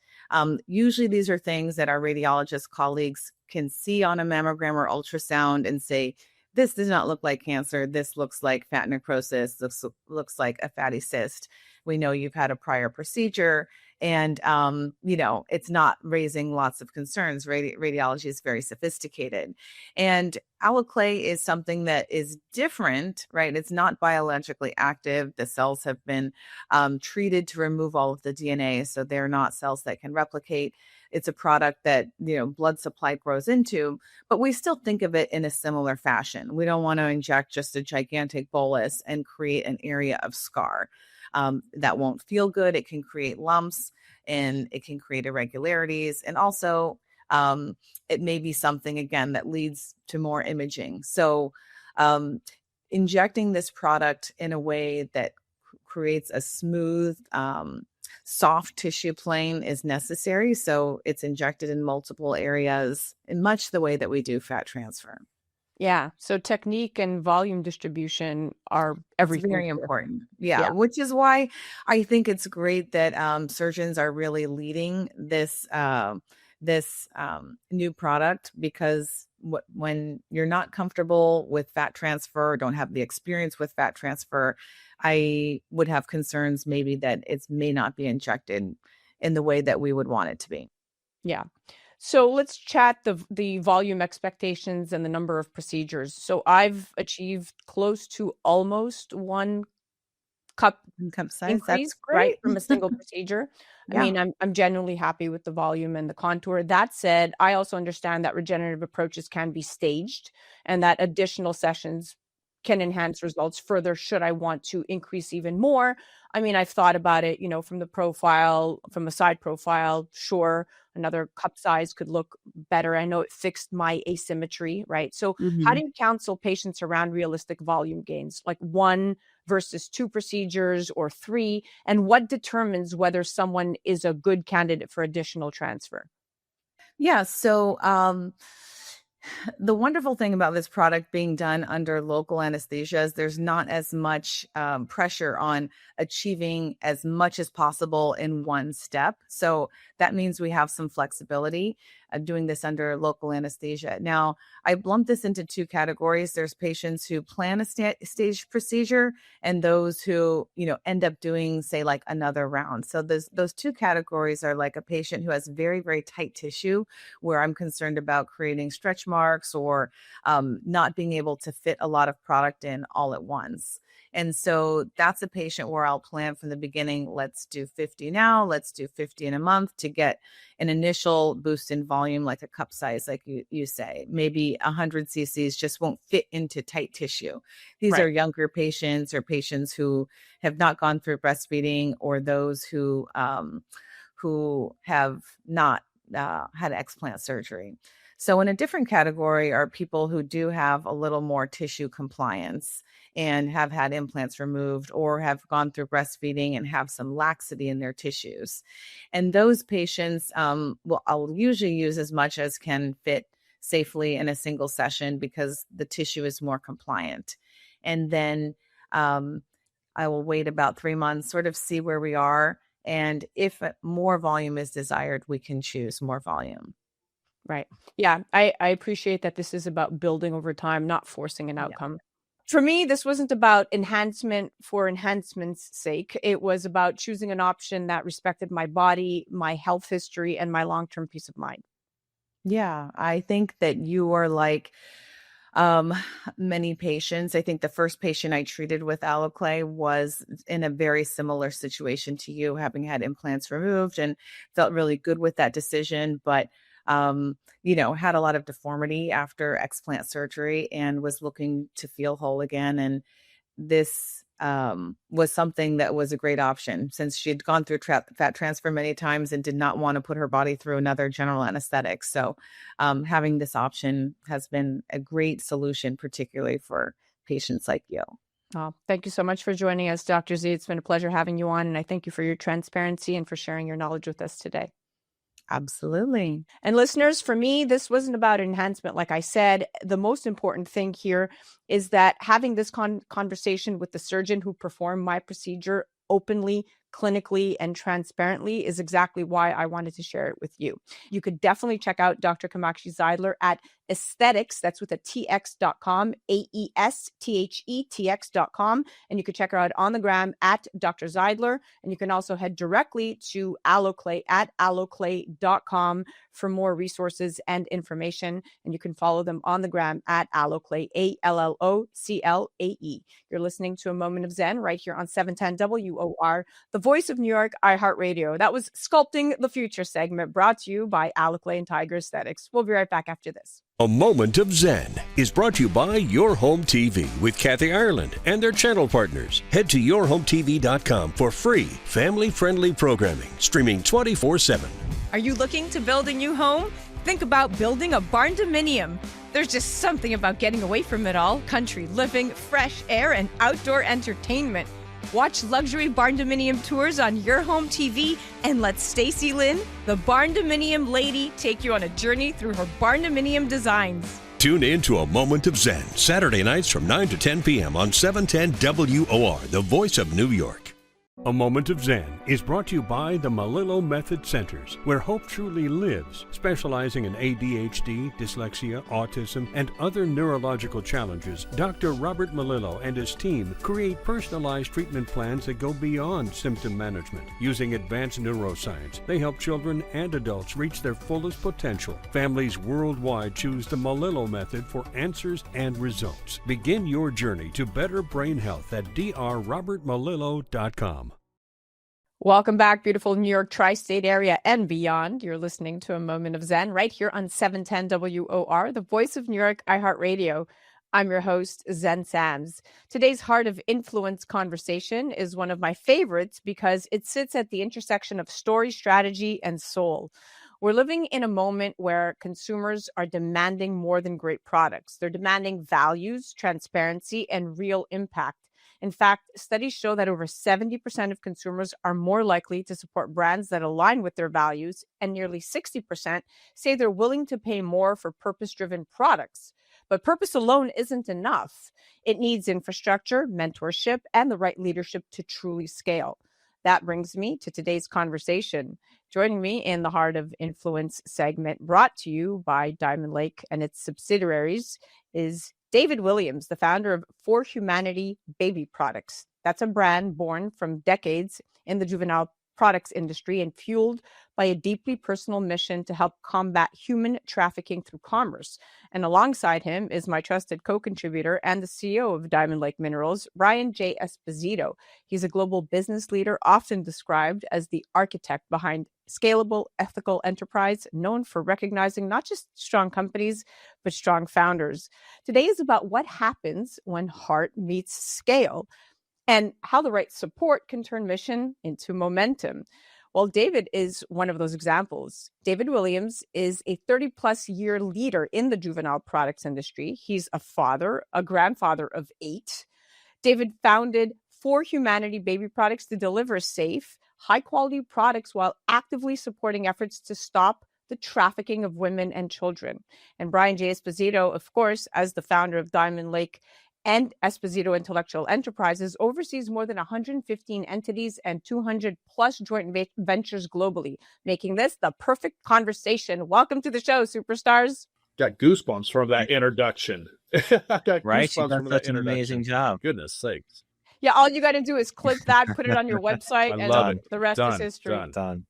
Speaker 7: Usually these are things that our radiologist colleagues can see on a mammogram or ultrasound and say, this does not look like cancer. This looks like fat necrosis. This looks like a fatty cyst. We know you've had a prior procedure and, it's not raising lots of concerns. Radiology is very sophisticated. And alloClae is something that is different, right? It's not biologically active. The cells have been treated to remove all of the DNA. So they're not cells that can replicate. It's a product that, blood supply grows into, but we still think of it in a similar fashion. We don't want to inject just a gigantic bolus and create an area of scar. That won't feel good. It can create lumps and it can create irregularities. And also, it may be something, again, that leads to more imaging. So injecting this product in a way that creates a smooth, soft tissue plane is necessary. So it's injected in multiple areas in much the way that we do fat transfer.
Speaker 2: Yeah. So technique and volume distribution are everything.
Speaker 7: It's very important. Yeah. Which is why I think it's great that surgeons are really leading this new product, because when you're not comfortable with fat transfer, don't have the experience with fat transfer, I would have concerns maybe that it may not be injected in the way that we would want it to be.
Speaker 2: Yeah. So let's chat the volume expectations and the number of procedures. So I've achieved close to almost 1 cup
Speaker 7: size.
Speaker 2: increase,
Speaker 7: That's great.
Speaker 2: right, from a single procedure. I mean, I'm genuinely happy with the volume and the contour. That said, I also understand that regenerative approaches can be staged and that additional sessions can enhance results further should I want to increase even more. I mean, I've thought about it, from the profile, from a side profile, sure, another cup size could look better. I know it fixed my asymmetry, right? So how do you counsel patients around realistic volume gains, like 1 versus 2 procedures or 3? And what determines whether someone is a good candidate for additional transfer?
Speaker 7: Yeah. So the wonderful thing about this product being done under local anesthesia is there's not as much pressure on achieving as much as possible in one step. So that means we have some flexibility doing this under local anesthesia. Now, I lump this into 2 categories. There's patients who plan a staged procedure and those who, end up doing, say, like another round. So those 2 categories are like a patient who has very, very tight tissue where I'm concerned about creating stretch marks or not being able to fit a lot of product in all at once. And so that's a patient where I'll plan from the beginning, let's do 50 now, let's do 50 in a month to get an initial boost in volume, like a cup size, like you say. Maybe 100 cc's just won't fit into tight tissue. These are younger patients or patients who have not gone through breastfeeding or those who have not had explant surgery. So in a different category are people who do have a little more tissue compliance and have had implants removed or have gone through breastfeeding and have some laxity in their tissues. And those patients, I'll usually use as much as can fit safely in a single session because the tissue is more compliant. And then I will wait about 3 months, sort of see where we are. And if more volume is desired, we can choose more volume.
Speaker 2: Right. Yeah. I appreciate that this is about building over time, not forcing an outcome. For me, this wasn't about enhancement for enhancement's sake. It was about choosing an option that respected my body, my health history, and my long-term peace of mind.
Speaker 7: Yeah, I think that you are like many patients. I think the first patient I treated with alloClae was in a very similar situation to you, having had implants removed, and felt really good with that decision, but had a lot of deformity after explant surgery and was looking to feel whole again. And this was something that was a great option, since she had gone through fat transfer many times and did not want to put her body through another general anesthetic. So having this option has been a great solution, particularly for patients like you.
Speaker 2: Oh, thank you so much for joining us, Dr. Z. It's been a pleasure having you on, and I thank you for your transparency and for sharing your knowledge with us today.
Speaker 7: Absolutely.
Speaker 2: And listeners, for me, this wasn't about enhancement. Like I said, the most important thing here is that having this conversation with the surgeon who performed my procedure openly, clinically, and transparently is exactly why I wanted to share it with you. You could definitely check out Dr. Kamakshi Zeidler at AESTHETX, that's with a TX.com, AESTHETX.com. And you can check her out on the gram at Dr. Zeidler. And you can also head directly to alloClae at alloClae.com for more resources and information. And you can follow them on the gram at alloClae, ALLOCLAE. You're listening to A Moment of Xen right here on 710 WOR, the voice of New York, iHeartRadio. That was Sculpting the Future segment, brought to you by alloClae and Tiger Aesthetics. We'll be right back after this.
Speaker 1: A Moment of Xen is brought to you by Your Home TV with Kathy Ireland and their channel partners. Head to yourhometv.com for free, family-friendly programming, streaming 24/7.
Speaker 6: Are you looking to build a new home? Think about building a barn-dominium. There's just something about getting away from it all. Country living, fresh air, and outdoor entertainment. Watch luxury barn-dominium tours on Your Home TV and let Stacy Lynn, the barn-dominium lady, take you on a journey through her barn-dominium designs.
Speaker 1: Tune in to A Moment of Xen, Saturday nights from 9 to 10 p.m. on 710 WOR, the voice of New York. A Moment of Xen is brought to you by the Malillo Method Centers, where hope truly lives, specializing in ADHD, dyslexia, autism, and other neurological challenges. Dr. Robert Malillo and his team create personalized treatment plans that go beyond symptom management. Using advanced neuroscience, they help children and adults reach their fullest potential. Families worldwide choose the Malillo method for answers and results. Begin your journey to better brain health at drrobertmalillo.com.
Speaker 2: Welcome back, beautiful New York tri-state area and beyond. You're listening to A Moment of Xen right here on 710 WOR, the voice of New York, iHeartRadio. I'm your host, Zen Sams. Today's Heart of Influence conversation is one of my favorites because it sits at the intersection of story, strategy, and soul. We're living in a moment where consumers are demanding more than great products. They're demanding values, transparency, and real impact. In fact, studies show that over 70% of consumers are more likely to support brands that align with their values, and nearly 60% say they're willing to pay more for purpose-driven products. But purpose alone isn't enough. It needs infrastructure, mentorship, and the right leadership to truly scale. That brings me to today's conversation. Joining me in the Heart of Influence segment, brought to you by Diamond Lake and its subsidiaries, is David Williams, the founder of For Humanity Baby Products. That's a brand born from decades in the juvenile products industry and fueled by a deeply personal mission to help combat human trafficking through commerce. And alongside him is my trusted co-contributor and the CEO of Diamond Lake Minerals, Brian J. Esposito. He's a global business leader, often described as the architect behind scalable, ethical enterprise, known for recognizing not just strong companies, but strong founders. Today is about what happens when heart meets scale and how the right support can turn mission into momentum. Well, David is one of those examples. David Williams is a 30-plus year leader in the juvenile products industry. He's a father, a grandfather of 8. David founded For Humanity Baby Products to deliver safe, high-quality products while actively supporting efforts to stop the trafficking of women and children. And Brian J. Esposito, of course, as the founder of Diamond Lake and Esposito Intellectual Enterprises, oversees more than 115 entities and 200 plus joint ventures globally, making this the perfect conversation. Welcome to the show, superstars.
Speaker 8: Got goosebumps from that introduction.
Speaker 9: Right? She does such an amazing job.
Speaker 8: Goodness sakes.
Speaker 2: Yeah, all you got to do is clip that, put it on your website,
Speaker 8: I
Speaker 2: and
Speaker 8: love it.
Speaker 2: the rest
Speaker 8: Done.
Speaker 2: is history.
Speaker 9: Done.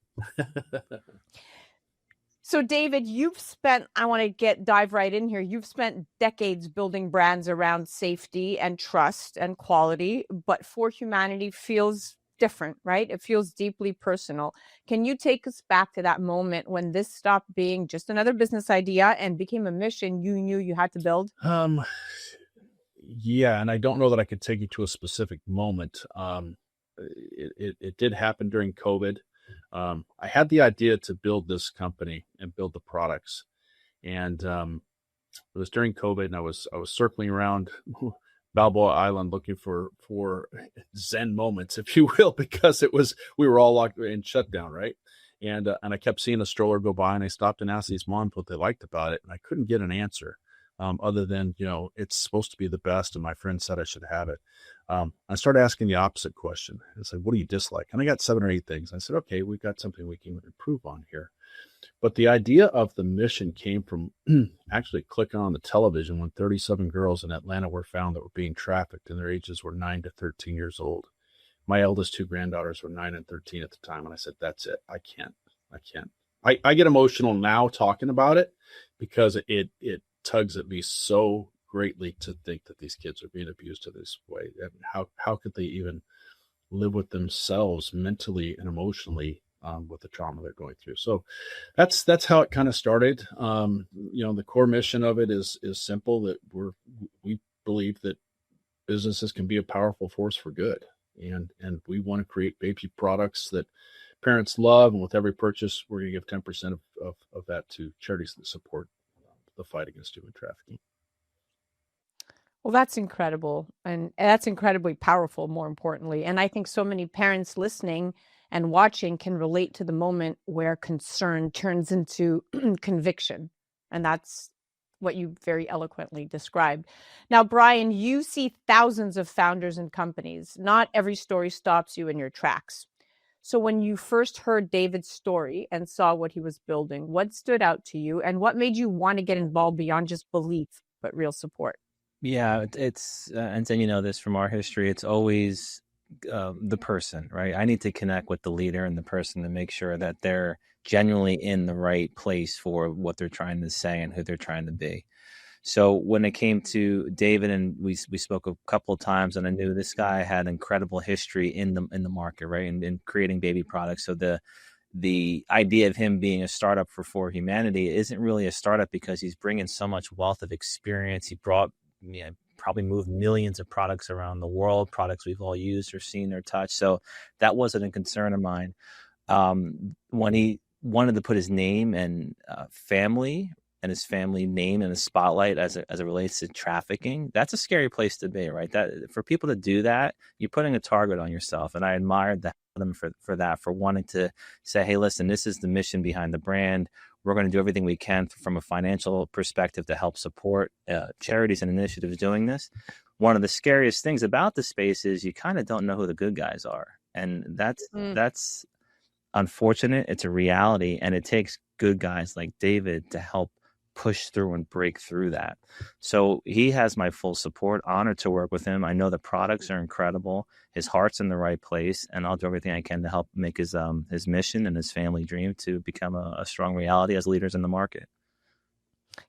Speaker 2: So David, you've spent, I want to dive right in here. You've spent decades building brands around safety and trust and quality, but For Humanity feels different, right? It feels deeply personal. Can you take us back to that moment when this stopped being just another business idea and became a mission you knew you had to build?
Speaker 8: Yeah, and I don't know that I could take you to a specific moment. It did happen during COVID. I had the idea to build this company and build the products, and it was during COVID, and I was circling around Balboa Island looking for Zen moments, if you will, because we were all locked in shutdown, right? And I kept seeing a stroller go by, and I stopped and asked these moms what they liked about it, and I couldn't get an answer other than it's supposed to be the best, and my friend said I should have it. I started asking the opposite question. It's like, what do you dislike? And I got 7 or 8 things. I said, okay, we've got something we can improve on here. But the idea of the mission came from actually clicking on the television when 37 girls in Atlanta were found that were being trafficked, and their ages were 9 to 13 years old. My eldest 2 granddaughters were 9 and 13 at the time. And I said, that's it. I can't. I get emotional now talking about it because it tugs at me so greatly to think that these kids are being abused in this way. And how could they even live with themselves mentally and emotionally with the trauma they're going through? So that's how it kind of started. The core mission of it is simple, that we believe that businesses can be a powerful force for good. And we want to create baby products that parents love. And with every purchase, we're going to give 10% of that to charities that support the fight against human trafficking.
Speaker 2: Well, that's incredible. And that's incredibly powerful, more importantly. And I think so many parents listening and watching can relate to the moment where concern turns into conviction. And that's what you very eloquently described. Now, Brian, you see thousands of founders and companies. Not every story stops you in your tracks. So when you first heard David's story and saw what he was building, what stood out to you and what made you want to get involved beyond just belief, but real support?
Speaker 9: Yeah, it's and then this from our history, it's always the person, right? I need to connect with the leader and the person to make sure that they're genuinely in the right place for what they're trying to say and who they're trying to be. So when it came to David, and we spoke a couple of times, and I knew this guy had incredible history in the market, right, and in creating baby products. So the idea of him being a startup for Humanity isn't really a startup because he's bringing so much wealth of experience. He probably moved millions of products around the world, products we've all used or seen or touched. So that wasn't a concern of mine. When he wanted to put his name and family and his family name in the spotlight as it relates to trafficking, that's a scary place to be, right? That for people to do that, you're putting a target on yourself. And I admired them for that, for wanting to say, hey, listen, this is the mission behind the brand. We're going to do everything we can from a financial perspective to help support charities and initiatives doing this. One of the scariest things about the space is you kind of don't know who the good guys are. And that's unfortunate. It's a reality. And it takes good guys like David to help push through and break through that. So he has my full support. Honored to work with him. I know the products are incredible. His heart's in the right place, and I'll do everything I can to help make his mission and his family dream to become a strong reality as leaders in the market.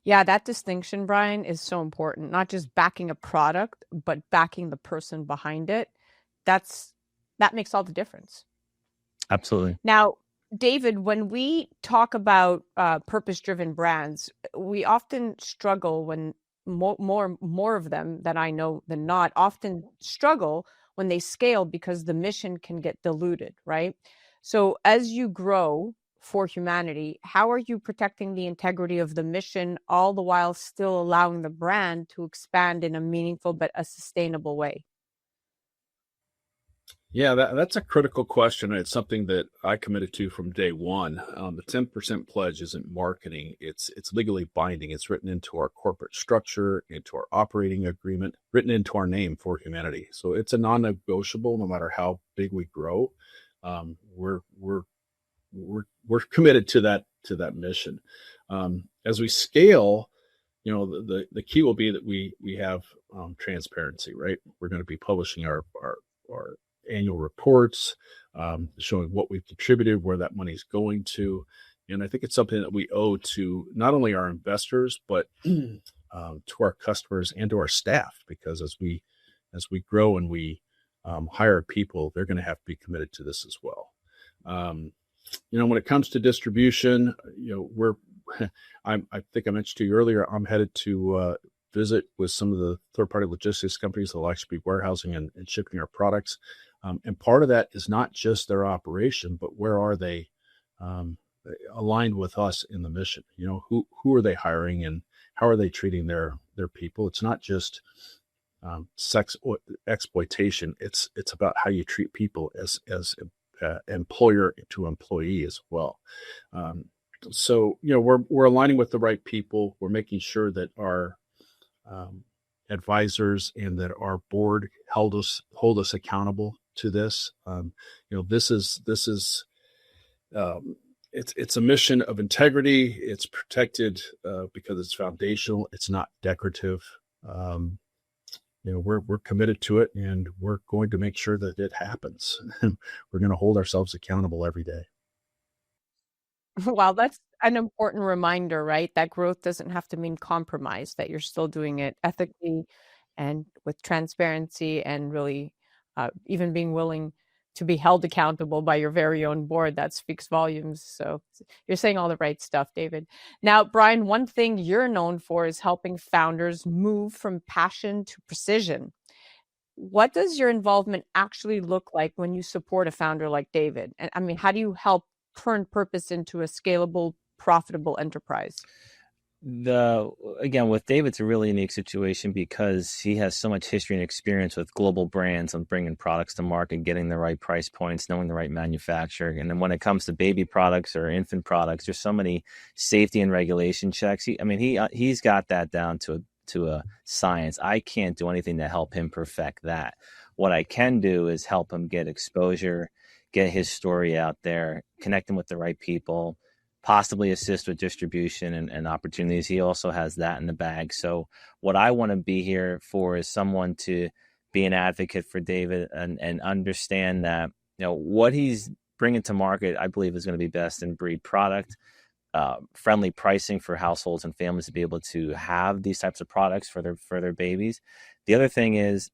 Speaker 2: Yeah, that distinction, Brian, is so important. Not just backing a product, but backing the person behind it. That makes all the difference.
Speaker 9: Absolutely.
Speaker 2: Now, David, when we talk about purpose-driven brands, we often struggle when more of them that I know than not often struggle when they scale because the mission can get diluted, right? So as you grow For Humanity, how are you protecting the integrity of the mission all the while still allowing the brand to expand in a meaningful but a sustainable way?
Speaker 8: Yeah, that's a critical question. It's something that I committed to from day one. The 10% pledge isn't marketing. It's legally binding. It's written into our corporate structure, into our operating agreement, written into our name, For Humanity. So it's a non-negotiable, no matter how big we grow. We're committed to that mission. As we scale, the key will be that we have transparency, right? We're going to be publishing our annual reports, showing what we've contributed, where that money is going to, And I think it's something that we owe to not only our investors, but to our customers and to our staff, because as we grow and we hire people, they're going to have to be committed to this as well. When it comes to distribution, I think I mentioned to you earlier, I'm headed to visit with some of the third-party logistics companies that will actually be warehousing and shipping our products. And part of that is not just their operation, but where are they aligned with us in the mission? Who are they hiring and how are they treating their people? It's not just sex exploitation. It's about how you treat people as employer to employee as well. So we're aligning with the right people. We're making sure that our advisors and that our board hold us accountable to this. This is it's a mission of integrity. It's protected because it's foundational. It's not decorative. We're committed to it, and we're going to make sure that it happens. We're going to hold ourselves accountable every day.
Speaker 2: Wow, that's an important reminder, right? That growth doesn't have to mean compromise, that you're still doing it ethically and with transparency, and really even being willing to be held accountable by your very own board. That speaks volumes. So you're saying all the right stuff, David. Now, Brian, one thing you're known for is helping founders move from passion to precision. What does your involvement actually look like when you support a founder like David? And I mean, how do you help turn purpose into a scalable, profitable enterprise?
Speaker 9: Again, with David, it's a really unique situation because he has so much history and experience with global brands and bringing products to market, getting the right price points, knowing the right manufacturer. And then when it comes to baby products or infant products, there's so many safety and regulation checks. He's got that down to a science. I can't do anything to help him perfect that. What I can do is help him get exposure, get his story out there, connect him with the right people, possibly assist with distribution and opportunities. He also has that in the bag. So what I want to be here for is someone to be an advocate for David and understand that, what he's bringing to market, I believe is going to be best in breed product, friendly pricing for households and families to be able to have these types of products for their babies. The other thing is,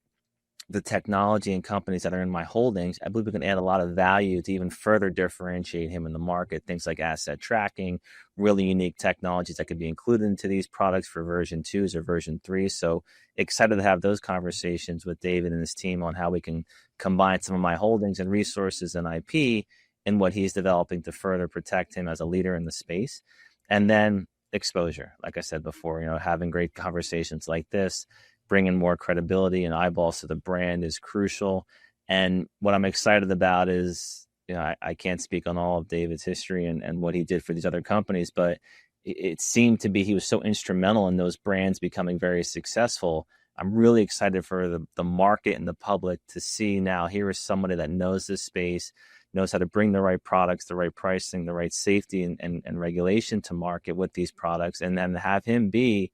Speaker 9: the technology and companies that are in my holdings, I believe we can add a lot of value to even further differentiate him in the market. Things like asset tracking, really unique technologies that could be included into these products for version 2s or version 3. So excited to have those conversations with David and his team on how we can combine some of my holdings and resources and IP in what he's developing to further protect him as a leader in the space. And then exposure, like I said before, having great conversations like this, bringing more credibility and eyeballs to the brand is crucial. And what I'm excited about is, I can't speak on all of David's history and what he did for these other companies, but it seemed to be he was so instrumental in those brands becoming very successful. I'm really excited for the market and the public to see now here is somebody that knows this space, knows how to bring the right products, the right pricing, the right safety and regulation to market with these products, and then have him be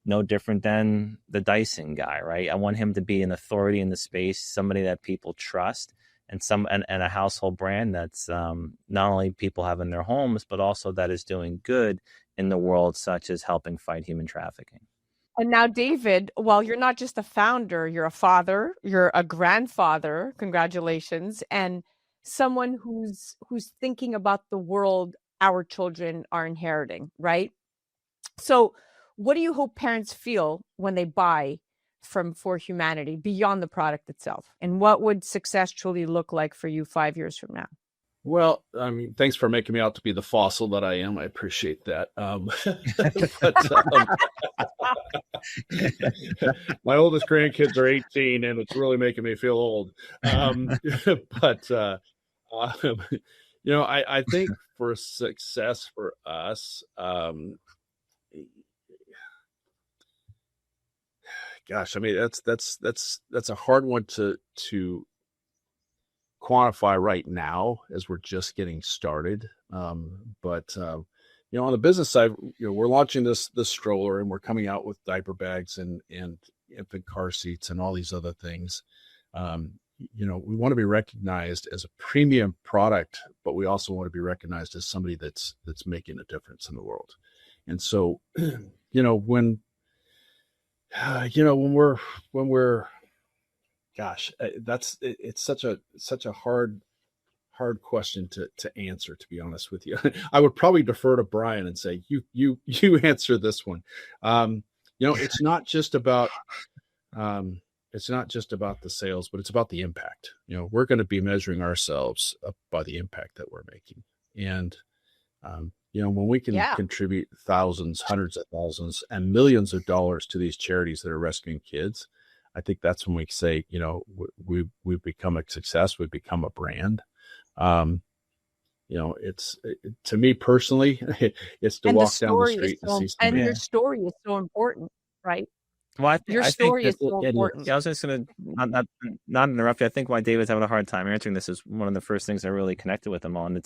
Speaker 9: no different than the Dyson guy, right? I want him to be an authority in the space, somebody that people trust, and a household brand that's not only people have in their homes, but also that is doing good in the world, such as helping fight human trafficking.
Speaker 2: And now, David, while you're not just a founder, you're a father, you're a grandfather, congratulations, and someone who's thinking about the world our children are inheriting, right? So what do you hope parents feel when they buy from For Humanity beyond the product itself? And what would success truly look like for you 5 years from now?
Speaker 8: Well, thanks for making me out to be the fossil that I am. I appreciate that. My oldest grandkids are 18, and it's really making me feel old. I think for success for us, gosh, that's a hard one to quantify right now as we're just getting started. On the business side, we're launching this stroller, and we're coming out with diaper bags and infant car seats and all these other things. we want to be recognized as a premium product, but we also want to be recognized as somebody that's making a difference in the world. And so, when we're, gosh, it's such a hard question to answer, to be honest with you. I would probably defer to Brian and say, you answer this one. It's not just about, the sales, but it's about the impact. We're going to be measuring ourselves up by the impact that we're making. And, when we can contribute thousands, hundreds of thousands, and millions of dollars to these charities that are rescuing kids, I think that's when we say, we've become a success. We've become a brand. It's to me personally, it's to walk down the street and see somebody.
Speaker 2: And your story is so important, right?
Speaker 9: Well,
Speaker 2: Your story is so important.
Speaker 9: Yeah, I was just going to not interrupt you. I think why David's having a hard time answering this is one of the first things I really connected with him on.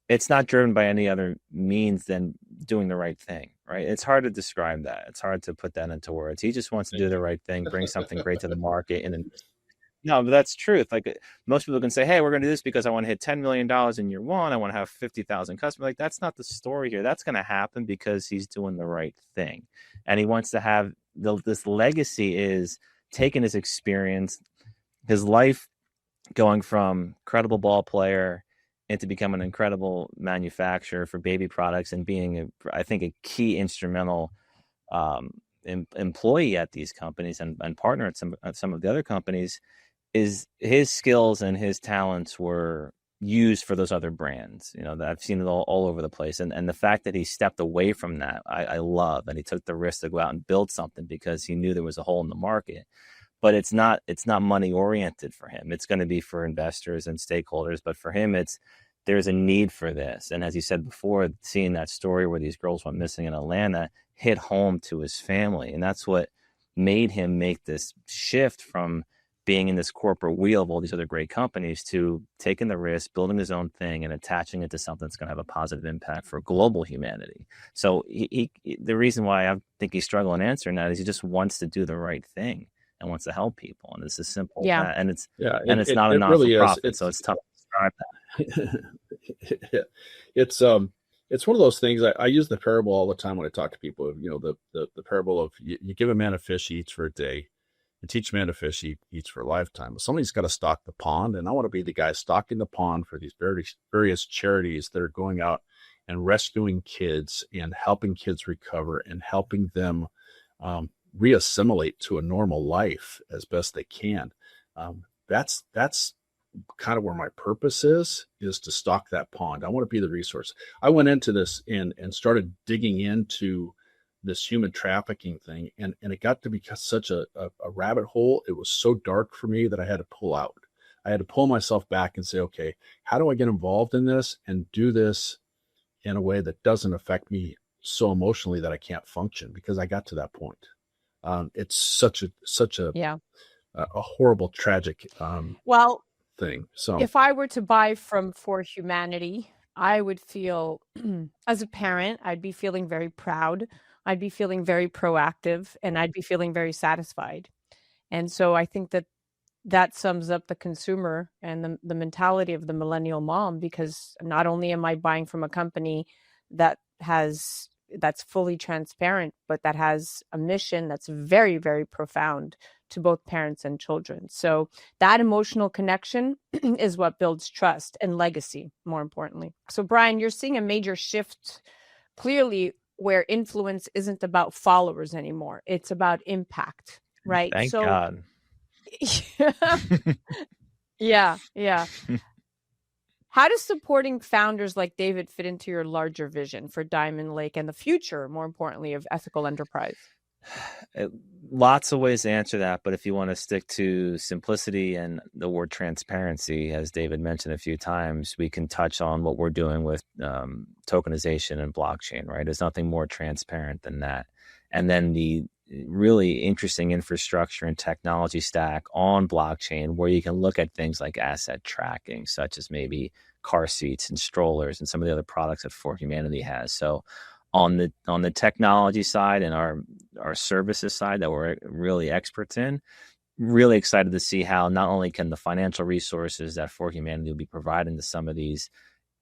Speaker 9: It's not driven by any other means than doing the right thing, right? It's hard to describe that. It's hard to put that into words. He just wants to do the right thing, bring something great to the market, and then. No, but that's truth. Like most people can say, hey, we're going to do this because I want to hit $10 million in year one. I want to have 50,000 customers. Like that's not the story here. That's going to happen because he's doing the right thing. And he wants to have this legacy is taking his experience, his life going from incredible ball player into becoming an incredible manufacturer for baby products and being, I think, a key instrumental employee at these companies and partner at some of the other companies. Is his skills and his talents were used for those other brands, that I've seen it all over the place. And the fact that he stepped away from that, I love, and he took the risk to go out and build something because he knew there was a hole in the market. But it's not money oriented for him. It's going to be for investors and stakeholders. But for him, there's a need for this. And as you said before, seeing that story where these girls went missing in Atlanta hit home to his family. And that's what made him make this shift from being in this corporate wheel of all these other great companies to taking the risk, building his own thing and attaching it to something that's going to have a positive impact for global humanity. So the reason why I think he's struggling answering that is he just wants to do the right thing and wants to help people. And it's as simple as that. And it's not a non-for-profit, really so it's tough to describe that. It's one of those things. I use the parable all the time when I talk to people. The parable of you give a man a fish, he eats for a day. And teach man to fish, he eats for a lifetime. But somebody's got to stock the pond, and I want to be the guy stocking the pond for these various charities that are going out and rescuing kids and helping kids recover and helping them reassimilate to a normal life as best they can. That's kind of where my purpose is to stock that pond. I want to be the resource. I went into this and started digging into this human trafficking thing. And it got to be such a rabbit hole. It was so dark for me that I had to pull out. I had to pull myself back and say, okay, how do I get involved in this and do this in a way that doesn't affect me so emotionally that I can't function? Because I got to that point. It's such a horrible, tragic thing. So
Speaker 2: if I were to buy from For Humanity, I would feel as a parent, I'd be feeling very proud. I'd be feeling very proactive, and I'd be feeling very satisfied. And so I think that sums up the consumer and the mentality of the millennial mom, because not only am I buying from a company that's fully transparent, but that has a mission that's very, very profound to both parents and children. So that emotional connection is what builds trust and legacy, more importantly. So Brian, you're seeing a major shift clearly where influence isn't about followers anymore. It's about impact, right?
Speaker 9: Thank God.
Speaker 2: Yeah. How does supporting founders like David fit into your larger vision for Diamond Lake and the future, more importantly, of ethical enterprise?
Speaker 9: Lots of ways to answer that, but if you want to stick to simplicity and the word transparency, as David mentioned a few times, we can touch on what we're doing with tokenization and blockchain, right? There's nothing more transparent than that. And then the really interesting infrastructure and technology stack on blockchain where you can look at things like asset tracking, such as maybe car seats and strollers and some of the other products that For Humanity has. So on the technology side and our services side that we're really experts in, really excited to see how not only can the financial resources that For Humanity will be providing to some of these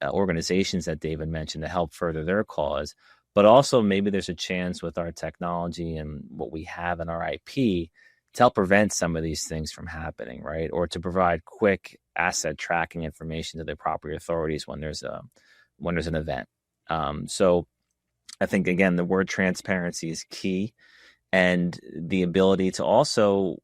Speaker 9: organizations that David mentioned to help further their cause, but also maybe there's a chance with our technology and what we have in our IP to help prevent some of these things from happening, right? Or to provide quick asset tracking information to the proper authorities when there's an event. So I think, again, the word transparency is key, and the ability to also,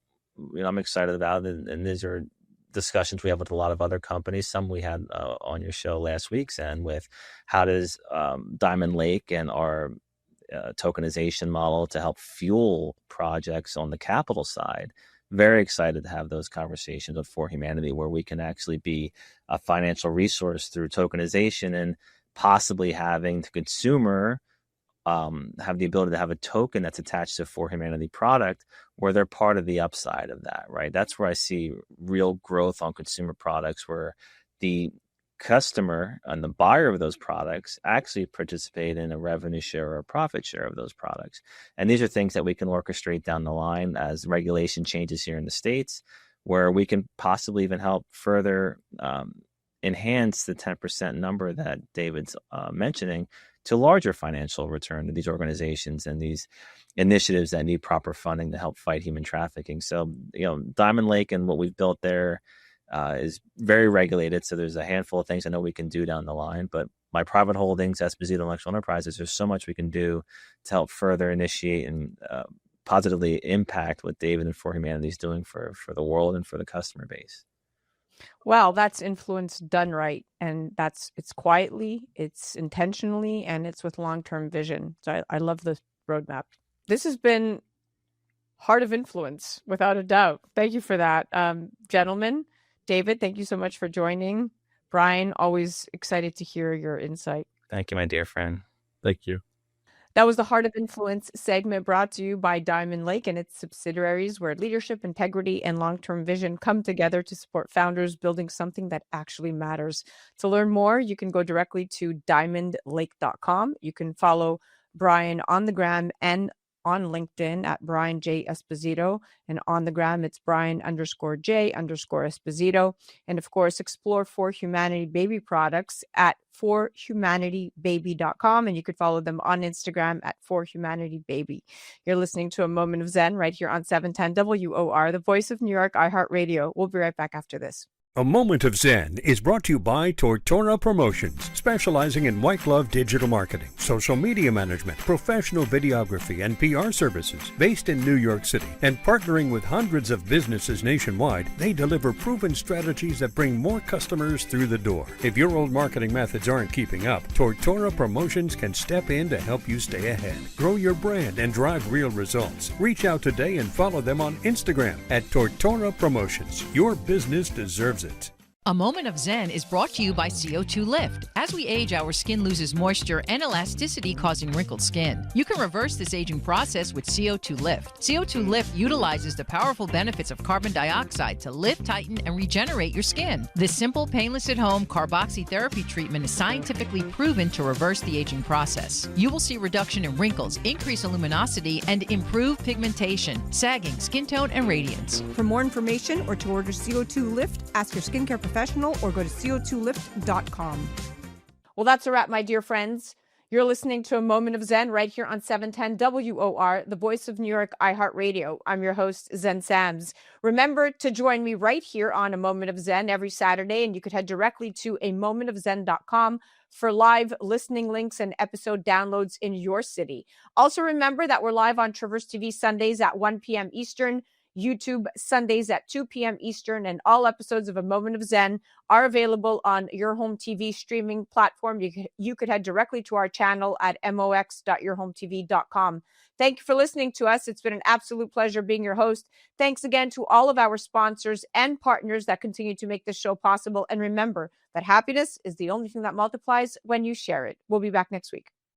Speaker 9: I'm excited about it. And these are discussions we have with a lot of other companies. Some we had on your show last week, and with how does Diamond Lake and our tokenization model to help fuel projects on the capital side. Very excited to have those conversations with For Humanity, where we can actually be a financial resource through tokenization and possibly having the consumer have the ability to have a token that's attached to a For Humanity product where they're part of the upside of that, right? That's where I see real growth on consumer products, where the customer and the buyer of those products actually participate in a revenue share or a profit share of those products. And these are things that we can orchestrate down the line as regulation changes here in the States, where we can possibly even help further enhance the 10% number that David's mentioning to larger financial return to these organizations and these initiatives that need proper funding to help fight human trafficking. So, Diamond Lake and what we've built there is very regulated. So there's a handful of things I know we can do down the line, but my private holdings, Esposito Intellectual Enterprises, there's so much we can do to help further initiate and positively impact what David and For Humanity is doing for the world and for the customer base.
Speaker 2: Well, that's influence done right. And it's quietly, it's intentionally, and it's with long-term vision. So I love the roadmap. This has been Heart of Influence, without a doubt. Thank you for that. Gentlemen, David, thank you so much for joining. Brian, always excited to hear your insight.
Speaker 9: Thank you, my dear friend.
Speaker 8: Thank you.
Speaker 2: That was the Heart of Influence segment, brought to you by Diamond Lake and its subsidiaries, where leadership, integrity, and long-term vision come together to support founders building something that actually matters. To learn more, you can go directly to diamondlake.com. You can follow Brian on the gram and on LinkedIn at Brian J. Esposito, and on the gram it's Brian_J_Esposito. And of course, explore For Humanity baby products at forhumanitybaby.com, and you could follow them on Instagram at forhumanitybaby. You're listening to A Moment of Zen right here on 710 WOR, the voice of New York, iHeartRadio. We'll be right back after this.
Speaker 1: A Moment of Zen is brought to you by Tortora Promotions, specializing in white glove digital marketing, social media management, professional videography, and PR services. Based in New York City and partnering with hundreds of businesses nationwide, they deliver proven strategies that bring more customers through the door. If your old marketing methods aren't keeping up, Tortora Promotions can step in to help you stay ahead. Grow your brand and drive real results. Reach out today and follow them on Instagram at Tortora Promotions. Your business deserves it.
Speaker 10: A Moment of Zen is brought to you by CO2 Lift. As we age, our skin loses moisture and elasticity, causing wrinkled skin. You can reverse this aging process with CO2 Lift. CO2 Lift utilizes the powerful benefits of carbon dioxide to lift, tighten, and regenerate your skin. This simple, painless at-home carboxytherapy treatment is scientifically proven to reverse the aging process. You will see reduction in wrinkles, increase luminosity, and improve pigmentation, sagging, skin tone, and radiance.
Speaker 6: For more information or to order CO2 Lift, ask your skincare professional or go to co2lift.com.
Speaker 2: Well, that's a wrap, my dear friends. You're listening to A Moment of Zen right here on 710 WOR, the voice of New York, iHeartRadio. I'm your host, Zen Sams. Remember to join me right here on A Moment of Zen every Saturday, and you could head directly to amomentofzen.com for live listening links and episode downloads in your city. Also remember that we're live on Traverse TV Sundays at 1 p.m. Eastern, YouTube Sundays at 2 p.m. Eastern, and all episodes of A Moment of Zen are available on your home TV streaming platform. You could head directly to our channel at mox.yourhometv.com. Thank you for listening to us. It's been an absolute pleasure being your host. Thanks again to all of our sponsors and partners that continue to make this show possible. And remember that happiness is the only thing that multiplies when you share it. We'll be back next week.